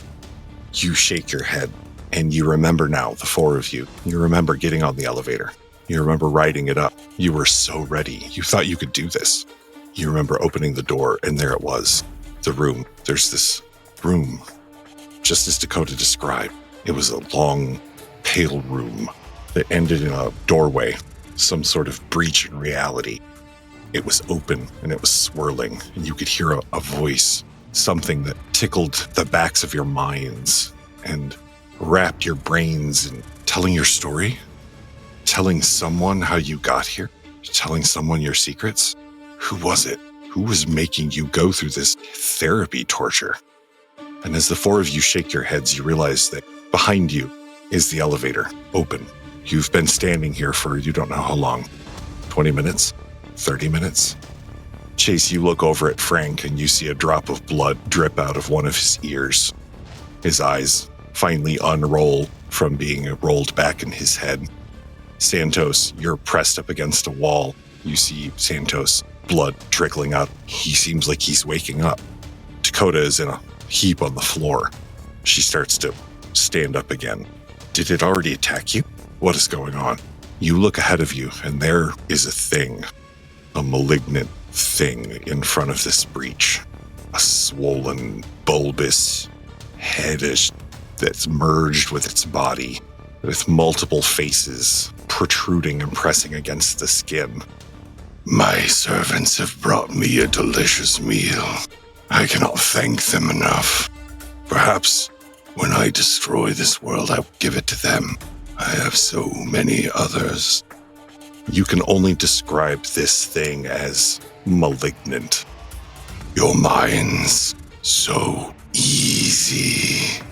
You shake your head, and you remember now, the 4 of you. You remember getting on the elevator. You remember riding it up. You were so ready. You thought you could do this. You remember opening the door, and there it was, the room. There's this room, just as Dakota described. It was a long, pale room that ended in a doorway, some sort of breach in reality. It was open, and it was swirling, and you could hear a voice, something that tickled the backs of your minds and wrapped your brains in telling your story, telling someone how you got here, telling someone your secrets. Who was it? Who was making you go through this therapy torture? And as the 4 of you shake your heads, you realize that behind you is the elevator, open. You've been standing here for you don't know how long. 20 minutes? 30 minutes? Chase, you look over at Frank and you see a drop of blood drip out of one of his ears. His eyes finally unroll from being rolled back in his head. Santos, you're pressed up against a wall. You see Santos, blood trickling out. He seems like he's waking up. Dakota is in a heap on the floor. She starts to stand up again. Did it already attack you? What is going on? You look ahead of you, and there is a thing, a malignant thing in front of this breach. A swollen, bulbous headish that's merged with its body, with multiple faces protruding and pressing against the skin. My servants have brought me a delicious meal. I cannot thank them enough. Perhaps when I destroy this world, I will give it to them. I have so many others. You can only describe this thing as malignant. Your mind's so easy.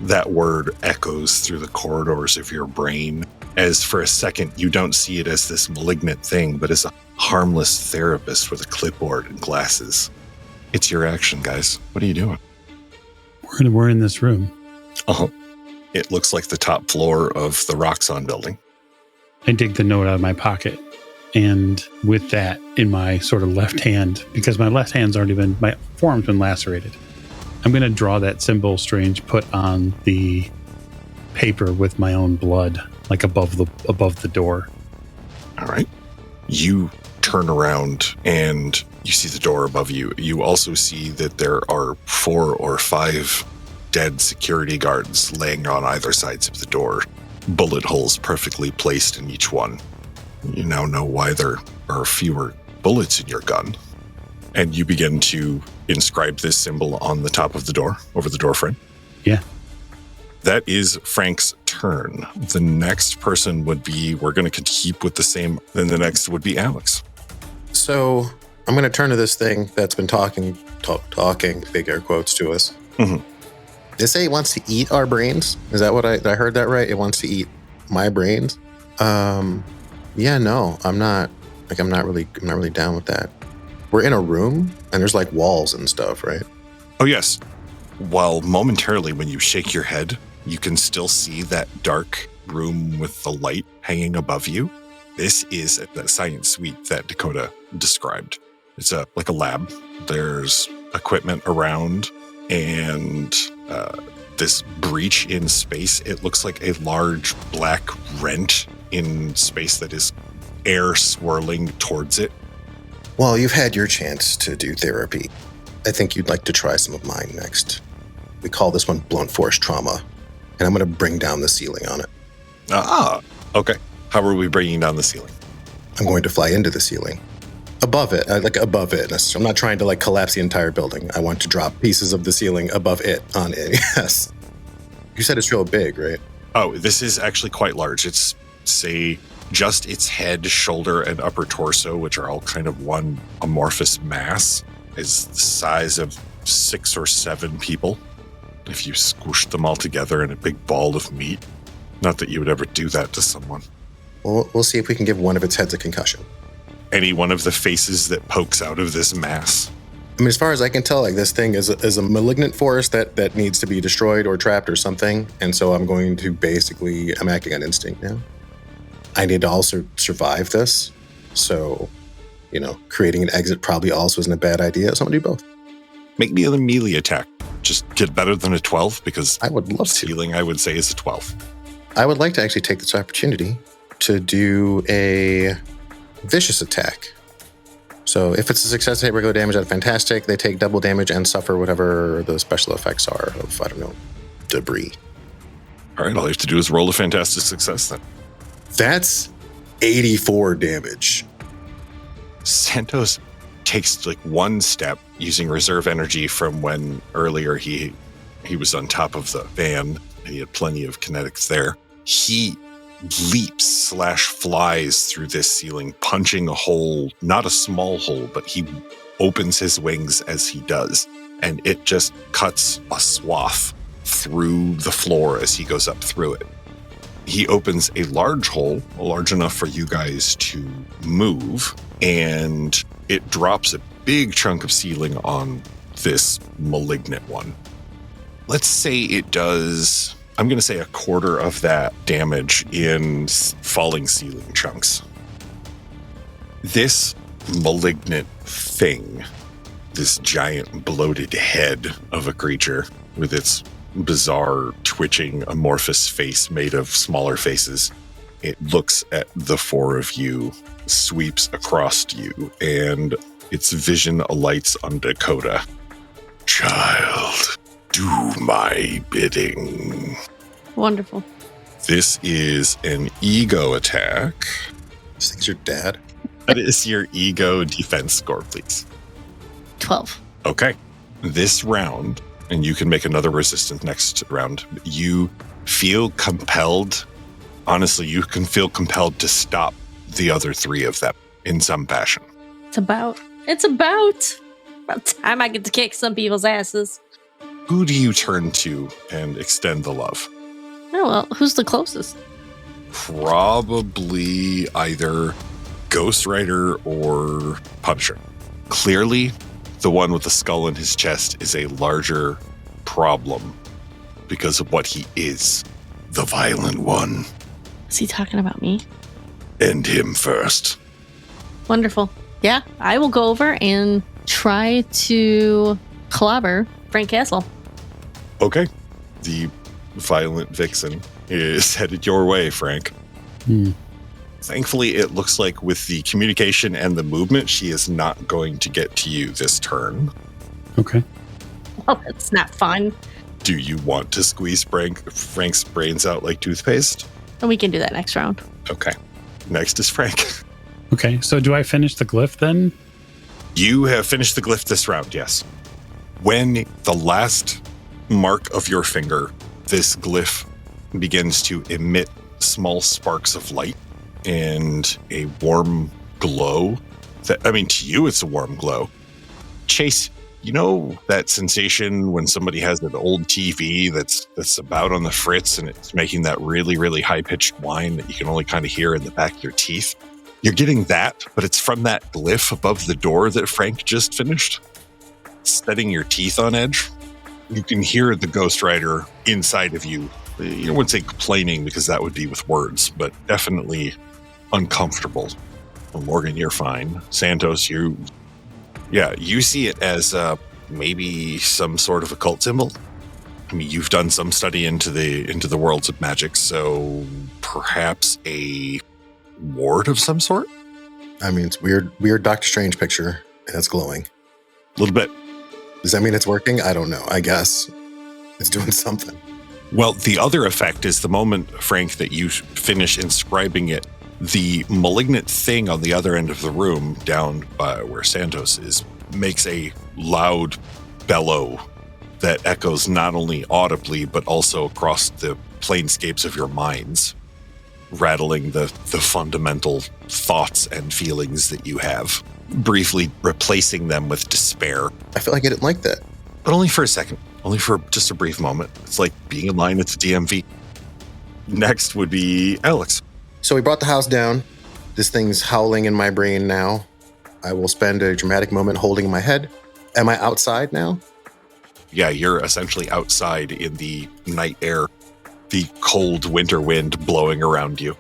That word echoes through the corridors of your brain, as for a second you don't see it as this malignant thing, but as a harmless therapist with a clipboard and glasses. It's your action, guys. What are you doing? We're in this room. Oh, it looks like the top floor of the Roxxon building. I dig the note out of my pocket, and with that in my sort of left hand, because my left hand's already been, my forearm's been lacerated, I'm going to draw that symbol Strange put on the paper with my own blood, like above the door. All right. You turn around and you see the door above you. You also see that there are 4 or 5 dead security guards laying on either sides of the door, bullet holes perfectly placed in each one. You now know why there are fewer bullets in your gun. And you begin to inscribe this symbol on the top of the door, over the door frame. Yeah. That is Frank's turn. The next person would be, we're going to keep with the same, then the next would be Alex. So I'm going to turn to this thing that's been talking, big air quotes, to us. Mm-hmm. They say it wants to eat our brains. Is that what I heard that right? It wants to eat my brains. Yeah, no, I'm not really down with that. We're in a room and there's like walls and stuff, right? Oh, yes. While momentarily when you shake your head, you can still see that dark room with the light hanging above you. This is the science suite that Dakota described. It's like a lab. There's equipment around, and this breach in space. It looks like a large black rent in space that is air swirling towards it. Well, you've had your chance to do therapy. I think you'd like to try some of mine next. We call this one blunt force trauma, and I'm going to bring down the ceiling on it. Okay. How are we bringing down the ceiling? I'm going to fly into the ceiling. Above it, above it. I'm not trying to collapse the entire building. I want to drop pieces of the ceiling above it, on it, yes. You said it's real big, right? Oh, this is actually quite large. It's, say, just its head, shoulder, and upper torso, which are all kind of one amorphous mass, is the size of 6 or 7 people. If you squish them all together in a big ball of meat. Not that you would ever do that to someone. Well, we'll see if we can give one of its heads a concussion. Any one of the faces that pokes out of this mass. I mean, as far as I can tell, this thing is a malignant force that needs to be destroyed or trapped or something. And so I'm going to I'm acting on instinct now. I need to also survive this. So, creating an exit probably also isn't a bad idea. So I'm going to do both. Make me an melee attack. Just get better than a 12 because I would love to. Ceiling, I would say, is a 12. I would like to actually take this opportunity to do a vicious attack. So if it's a success, they take regular damage, that's fantastic. They take double damage and suffer whatever the special effects are of, debris. All right, all you have to do is roll a fantastic success then. That's 84 damage. Santos takes one step using reserve energy from when earlier he was on top of the van. He had plenty of kinetics there. He leaps / flies through this ceiling, punching a hole, not a small hole, but he opens his wings as he does. And it just cuts a swath through the floor as he goes up through it. He opens a large hole, large enough for you guys to move, and it drops a big chunk of ceiling on this malignant one. Let's say it does, I'm going to say a quarter of that damage in falling ceiling chunks. This malignant thing, this giant bloated head of a creature with its bizarre twitching amorphous face made of smaller faces, it looks at the 4 of you, sweeps across you, and its vision alights on Dakota. Child, do my bidding. Wonderful. This is an ego attack. This thing's your dad. That is your ego defense score, please. 12. Okay. This round, and you can make another resistance next round, you feel compelled, honestly, you can feel compelled to stop the other 3 of them in some fashion. It's about time I get to kick some people's asses. Who do you turn to and extend the love? Oh, well, who's the closest? Probably either Ghost Rider or Punisher. Clearly, the one with the skull in his chest is a larger problem because of what he is, the violent one. Is he talking about me? End him first. Wonderful. Yeah, I will go over and try to clobber Frank Castle. Okay. The violent vixen is headed your way, Frank. Thankfully, it looks like with the communication and the movement, she is not going to get to you this turn. Okay. Well, that's not fun. Do you want to squeeze Frank's brains out like toothpaste? And we can do that next round. Okay. Next is Frank. Okay, so do I finish the glyph then? You have finished the glyph this round, yes. When the last mark of your finger, this glyph begins to emit small sparks of light and a warm glow. To you, it's a warm glow. Chase, you know that sensation when somebody has an old TV that's about on the fritz and it's making that really, really high-pitched whine that you can only kind of hear in the back of your teeth? You're getting that, but it's from that glyph above the door that Frank just finished. Setting your teeth on edge. You can hear the Ghost Rider inside of you. You wouldn't say complaining because that would be with words, but definitely uncomfortable. Well, Morgan, you're fine. Santos, you see it as maybe some sort of occult symbol. I mean, you've done some study into the worlds of magic, so perhaps a ward of some sort? I mean, it's weird Doctor Strange picture, and it's glowing. A little bit. Does that mean it's working? I don't know. I guess it's doing something. Well, the other effect is the moment, Frank, that you finish inscribing it, the malignant thing on the other end of the room, down by where Santos is, makes a loud bellow that echoes not only audibly, but also across the planescapes of your minds, rattling the fundamental thoughts and feelings that you have, briefly replacing them with despair. I feel like I didn't like that. But only for a second, only for just a brief moment. It's like being in line at the DMV. Next would be Alex. So we brought the house down. This thing's howling in my brain now. I will spend a dramatic moment holding my head. Am I outside now? Yeah, you're essentially outside in the night air, the cold winter wind blowing around you.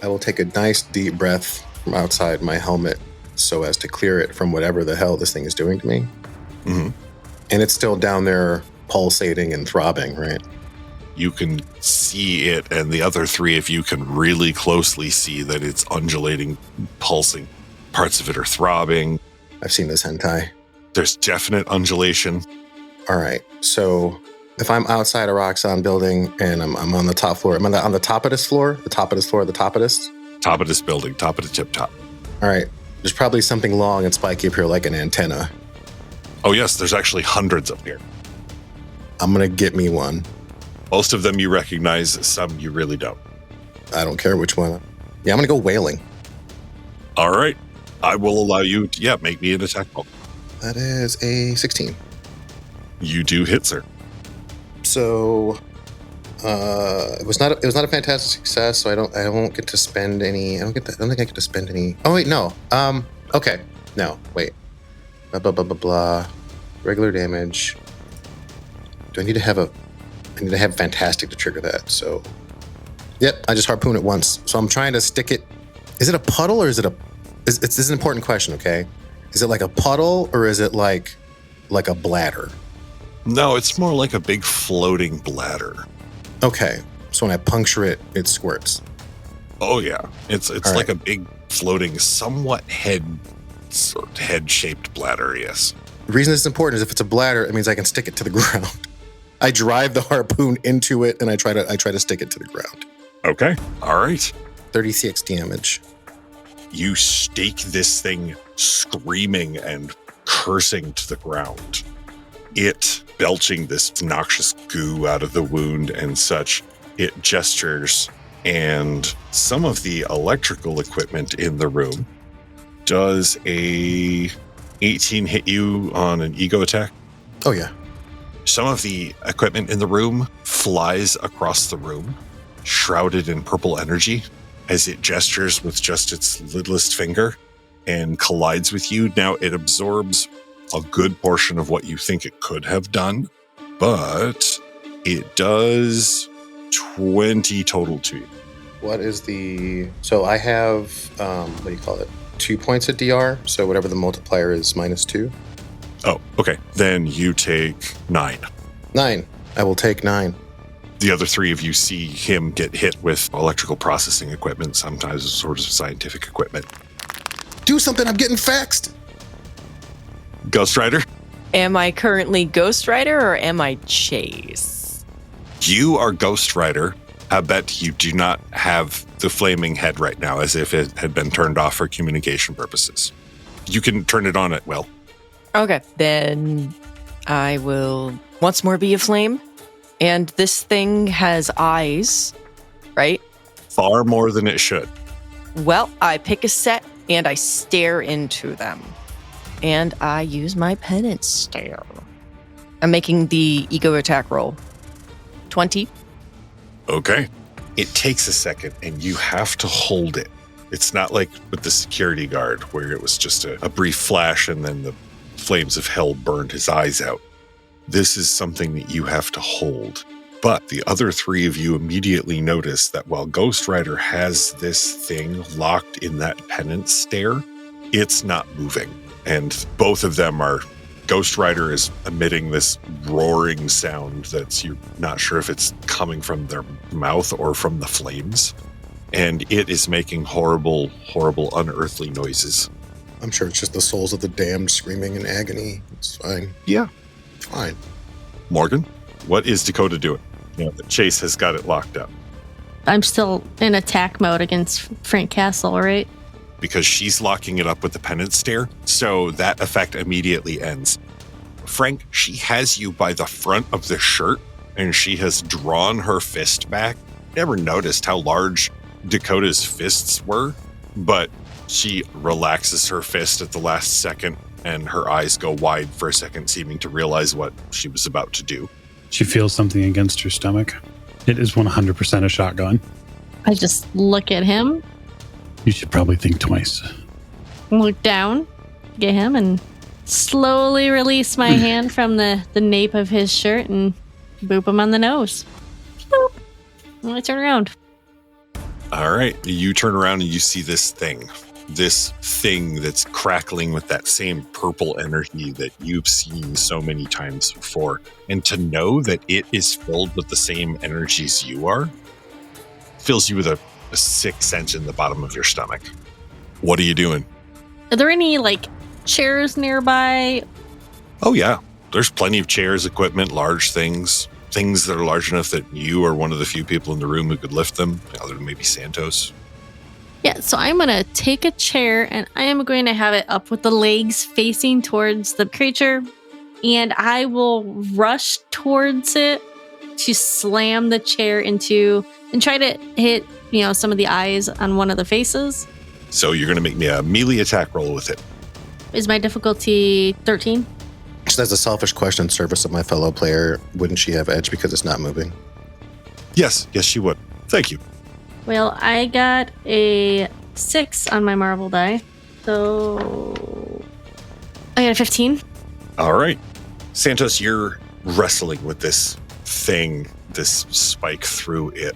I will take a nice deep breath from outside my helmet so as to clear it from whatever the hell this thing is doing to me. Mm-hmm. And it's still down there pulsating and throbbing, right? You can see it, and the other three of you can really closely see that it's undulating, pulsing. Parts of it are throbbing. I've seen this hentai. There's definite undulation. All right, so if I'm outside a Roxanne building and I'm on the top floor, I'm on the top of this floor, the top of this floor, the top of this? Top of this building, top of the tip top. All right, there's probably something long and spiky up here like an antenna. Oh yes, there's actually hundreds up here. I'm gonna get me one. Most of them you recognize, some you really don't. I don't care which one. Yeah, I'm gonna go whaling. All right, I will allow you to, make me an attack roll. That is a 16. You do hit, sir. So it was not a fantastic success, so I won't get to spend any. I don't think I get to spend any. Oh wait, no. Okay. No, wait. Blah blah blah blah blah. Regular damage. Do I need to have fantastic to trigger that? So yep, I just harpoon it once. So I'm trying to stick it. Is it a puddle or is it it's an important question, okay? Is it like a puddle or is it like a bladder? No, it's more like a big floating bladder. Okay, so when I puncture it, it squirts. Oh yeah, it's All like right. a big floating, somewhat head-shaped bladder. Yes. The reason it's important is if it's a bladder, it means I can stick it to the ground. I drive the harpoon into it and I try to stick it to the ground. Okay. All right. 36 damage. You stake this thing screaming and cursing to the ground. It belching this noxious goo out of the wound and such. It gestures, and some of the electrical equipment in the room does a 18 hit you on an ego attack. Oh yeah. Some of the equipment in the room flies across the room, shrouded in purple energy, as it gestures with just its lidless finger and collides with you. Now it absorbs a good portion of what you think it could have done, but it does 20 total to you. What is so I have, 2 points of DR, so whatever the multiplier is -2. Oh, okay. Then you take 9. 9. I will take 9. The other three of you see him get hit with electrical processing equipment, sometimes sort of scientific equipment. Do something, I'm getting faxed. Ghost Rider, Am I currently Ghost Rider or am I Chase? you are Ghost Rider. I bet you do not have the flaming head right now, as if it had been turned off for communication purposes. You can turn it on at will. Okay, then I will once more be a flame. And this thing has eyes, right? Far more than it should. Well, I pick a set and I stare into them. And I use my penance stare. I'm making the ego attack roll. 20. Okay. It takes a second and you have to hold it. It's not like with the security guard where it was just a brief flash and then the flames of hell burned his eyes out. This is something that you have to hold. But the other three of you immediately notice that while Ghost Rider has this thing locked in that penance stare, it's not moving. And both of them are Ghost Rider is emitting this roaring sound you're not sure if it's coming from their mouth or from the flames. And it is making horrible, horrible, unearthly noises. I'm sure it's just the souls of the damned screaming in agony. It's fine. Yeah. Fine. Morgan, what is Dakota doing? The Chase has got it locked up. I'm still in attack mode against Frank Castle, right? Because she's locking it up with the penance stare, so that effect immediately ends. Frank, she has you by the front of the shirt, and she has drawn her fist back. Never noticed how large Dakota's fists were, but she relaxes her fist at the last second, and her eyes go wide for a second, seeming to realize what she was about to do. She feels something against her stomach. It is 100% a shotgun. I just look at him, You should probably think twice. look down, get him, and slowly release my hand from the nape of his shirt and boop him on the nose. Boop. And I turn around. All right, you turn around and you see this thing that's crackling with that same purple energy that you've seen so many times before. And to know that it is filled with the same energies you are fills you with a sick sense in the bottom of your stomach. What are you doing? Are there any, chairs nearby? Oh, yeah. There's plenty of chairs, equipment, large things that are large enough that you are one of the few people in the room who could lift them, other than maybe Santos. Yeah, so I'm going to take a chair and I am going to have it up with the legs facing towards the creature. And I will rush towards it to slam the chair into and try to hit, some of the eyes on one of the faces. So you're going to make me a melee attack roll with it. Is my difficulty 13? Just as a selfish question in service of my fellow player, wouldn't she have edge because it's not moving? Yes, she would. Thank you. Well, I got a 6 on my marble die. So I got a 15. All right. Santos, you're wrestling with this thing, this spike through it,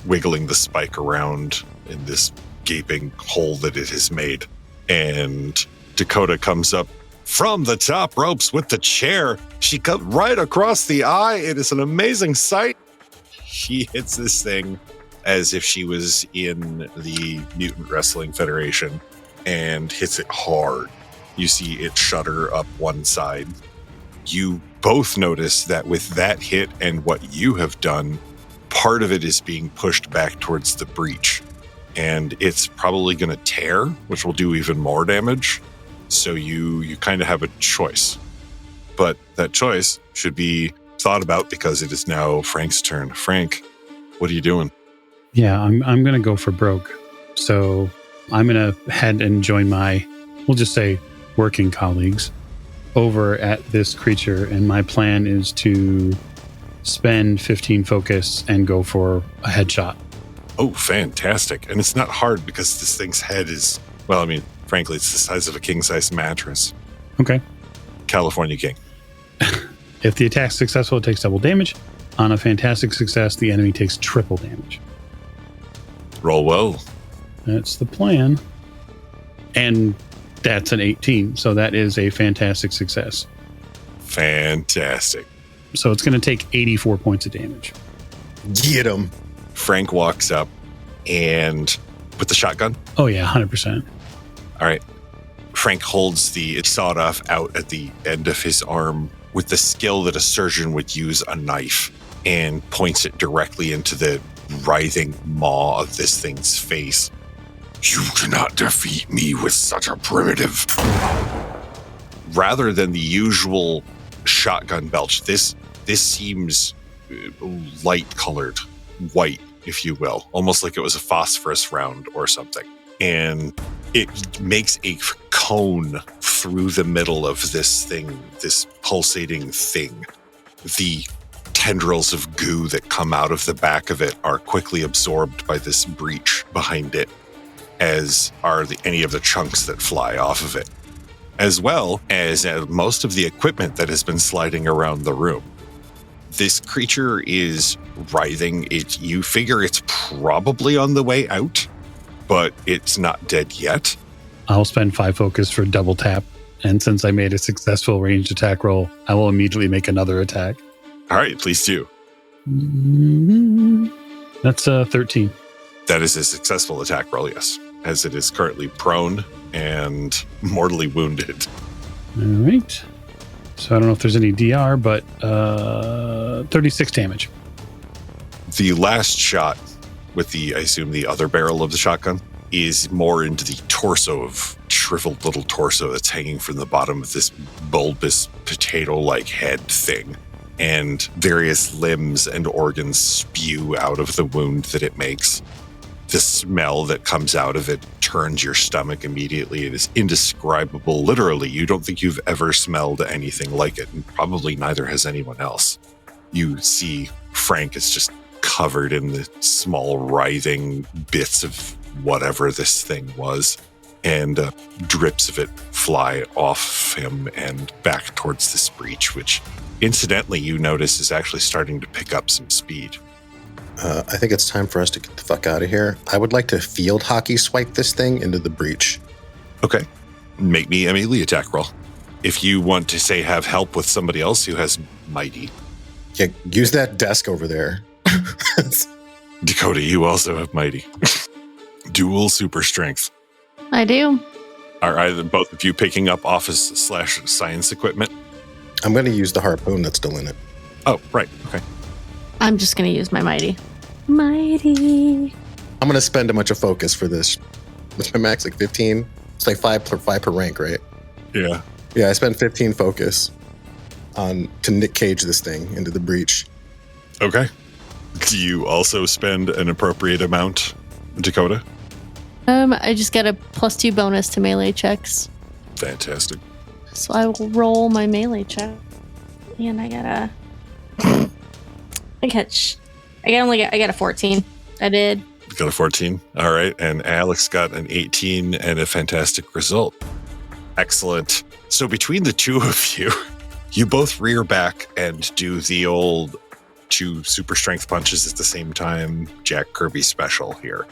wiggling the spike around in this gaping hole that it has made. And Dakota comes up from the top ropes with the chair. She comes right across the eye. It is an amazing sight. She hits this thing as if she was in the Mutant Wrestling Federation and hits it hard. You see it shudder up one side. You both notice that with that hit and what you have done, part of it is being pushed back towards the breach. And it's probably going to tear, which will do even more damage. So you kind of have a choice. But that choice should be thought about because it is now Frank's turn. Frank, what are you doing? Yeah, I'm going to go for broke. So I'm going to head and join my, we'll just say, working colleagues over at this creature. And my plan is to spend 15 focus and go for a headshot. Oh, fantastic. And it's not hard because this thing's head is, frankly, it's the size of a king-size mattress. Okay. California King. If the attack's successful, it takes double damage. On a fantastic success, the enemy takes triple damage. Roll well. That's the plan. And that's an 18. So that is a fantastic success. Fantastic. So it's going to take 84 points of damage. Get him. Frank walks up and with the shotgun. Oh, yeah, 100%. All right. Frank holds the sawed-off out at the end of his arm with the skill that a surgeon would use a knife and points it directly into the writhing maw of this thing's face. You cannot defeat me with such a primitive. Rather than the usual shotgun belch, this seems light-colored, white, if you will, almost like it was a phosphorus round or something. And it makes a cone through the middle of this thing, this pulsating thing. The tendrils of goo that come out of the back of it are quickly absorbed by this breach behind it, as are any of the chunks that fly off of it, as well as most of the equipment that has been sliding around the room. This creature is writhing. You figure it's probably on the way out, but it's not dead yet. I'll spend 5 focus for double tap And since I made a successful ranged attack roll, I will immediately make another attack. All right, please do. That's 13. That is a successful attack roll, yes, as it is currently prone and mortally wounded. All right. So I don't know if there's any DR, but 36 damage. The last shot with I assume the other barrel of the shotgun is more into the shriveled little torso that's hanging from the bottom of this bulbous potato-like head thing. And various limbs and organs spew out of the wound that it makes. The smell that comes out of it turns your stomach immediately. It is indescribable. Literally, you don't think you've ever smelled anything like it, and probably neither has anyone else. You see Frank is just covered in the small writhing bits of whatever this thing was, and drips of it fly off him and back towards this breach, which incidentally you notice is actually starting to pick up some speed. I think it's time for us to get the fuck out of here. I would like to field hockey swipe this thing into the breach. Okay. Make me a melee attack roll. If you want to, say, have help with somebody else who has mighty. Yeah, use that desk over there. Dakota, you also have mighty. Dual super strength. I do. Are either both of you picking up office/science equipment? I'm going to use the harpoon that's still in it. Oh, right. Okay. I'm just going to use my mighty. Mighty. I'm going to spend a bunch of focus for this. What's my max? Like 15? It's like 5 per rank, right? Yeah. Yeah, I spent 15 focus to Nick Cage this thing into the breach. Okay. Do you also spend an appropriate amount, Dakota? I just got a +2 bonus to melee checks. Fantastic. So I will roll my melee check. And I got a 14. I did. You got a 14. All right. And Alex got an 18 and a fantastic result. Excellent. So between the two of you, you both rear back and do the old 2 super strength punches at the same time. Jack Kirby special here.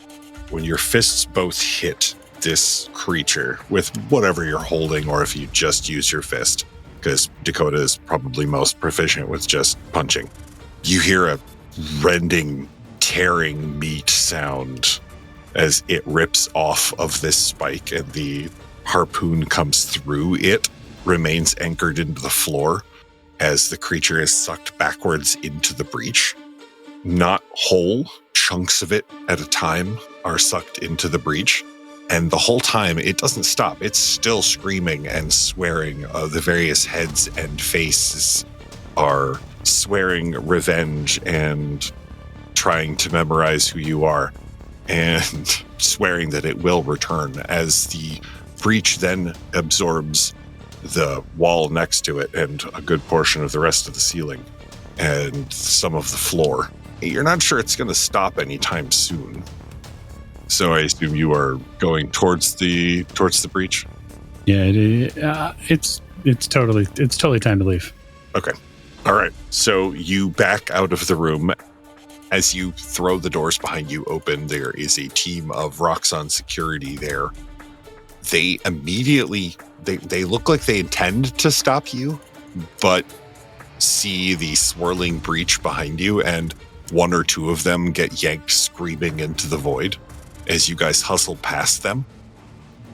When your fists both hit this creature with whatever you're holding, or if you just use your fist, because Dakota is probably most proficient with just punching, you hear a rending, tearing meat sound as it rips off of this spike and the harpoon comes through it, remains anchored into the floor as the creature is sucked backwards into the breach. Not whole, chunks of it at a time are sucked into the breach. And the whole time, it doesn't stop. It's still screaming and swearing. The various heads and faces are swearing revenge and trying to memorize who you are and swearing that it will return as the breach then absorbs the wall next to it and a good portion of the rest of the ceiling and some of the floor. You're not sure it's going to stop anytime soon. So I assume you are going towards the breach? Yeah, it's totally time to leave. Okay. All right. So you back out of the room. As you throw the doors behind you open, there is a team of Roxxon security there. They immediately, they look like they intend to stop you, but see the swirling breach behind you, and 1 or 2 of them get yanked screaming into the void as you guys hustle past them.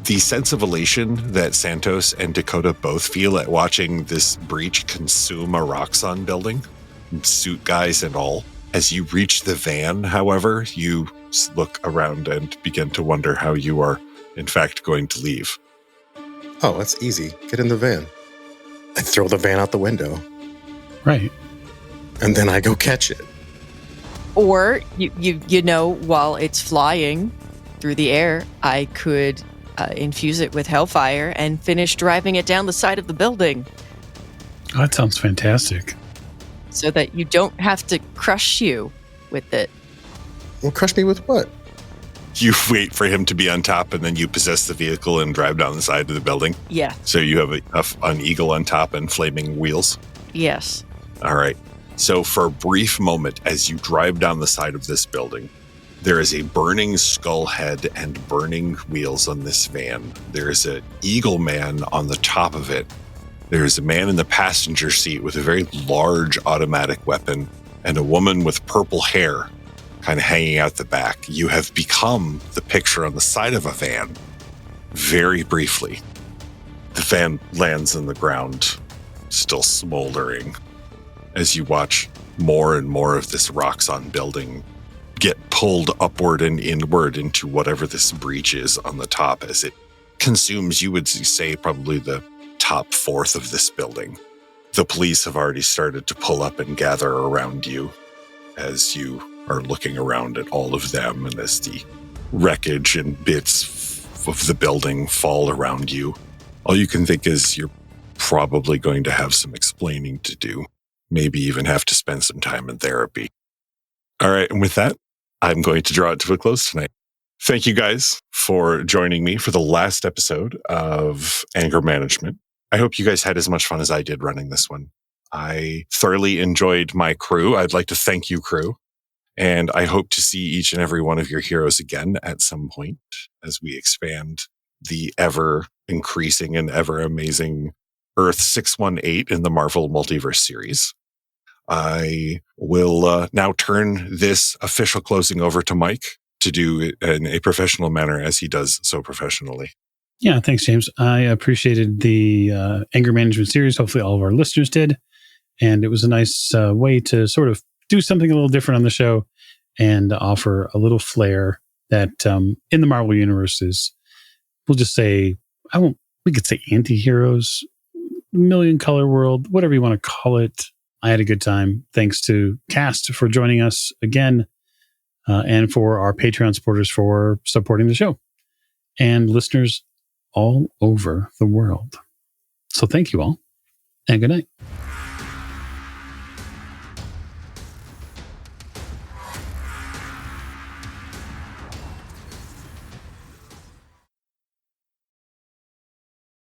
The sense of elation that Santos and Dakota both feel at watching this breach consume a Roxxon building, suit guys and all. As you reach the van, however, you look around and begin to wonder how you are, in fact, going to leave. Oh, that's easy. Get in the van. I throw the van out the window. Right. And then I go catch it. Or, you know, while it's flying through the air, I could infuse it with hellfire and finish driving it down the side of the building. Oh, that sounds fantastic. So that you don't have to crush you with it. Well, crush me with what? You wait for him to be on top, and then you possess the vehicle and drive down the side of the building? Yeah. So you have an eagle on top and flaming wheels? Yes. All right. So for a brief moment, as you drive down the side of this building, There is a burning skull head and burning wheels on this van. There is an eagle man on the top of it. There is a man in the passenger seat with a very large automatic weapon and a woman with purple hair kind of hanging out the back. You have become the picture on the side of a van very briefly. The van lands on the ground, still smoldering, as you watch more and more of this Roxxon building get pulled upward and inward into whatever this breach is on the top as it consumes, you would say, probably the top fourth of this building. The police have already started to pull up and gather around you as you are looking around at all of them and as the wreckage and bits of the building fall around you. All you can think is you're probably going to have some explaining to do, maybe even have to spend some time in therapy. All right, and with that, I'm going to draw it to a close tonight. Thank you guys for joining me for the last episode of Anger Management. I hope you guys had as much fun as I did running this one. I thoroughly enjoyed my crew. I'd like to thank you, crew. And I hope to see each and every one of your heroes again at some point as we expand the ever increasing and ever amazing Earth 618 in the Marvel Multiverse series. I will now turn this official closing over to Mike to do it in a professional manner as he does so professionally. Yeah, thanks, James. I appreciated the anger management series. Hopefully all of our listeners did. And it was a nice way to sort of do something a little different on the show and offer a little flair that in the Marvel universe is, we'll just say, we could say anti-heroes, million color world, whatever you want to call it. I had a good time. Thanks to Cast for joining us again, and for our Patreon supporters for supporting the show, and listeners all over the world. So thank you all, and good night.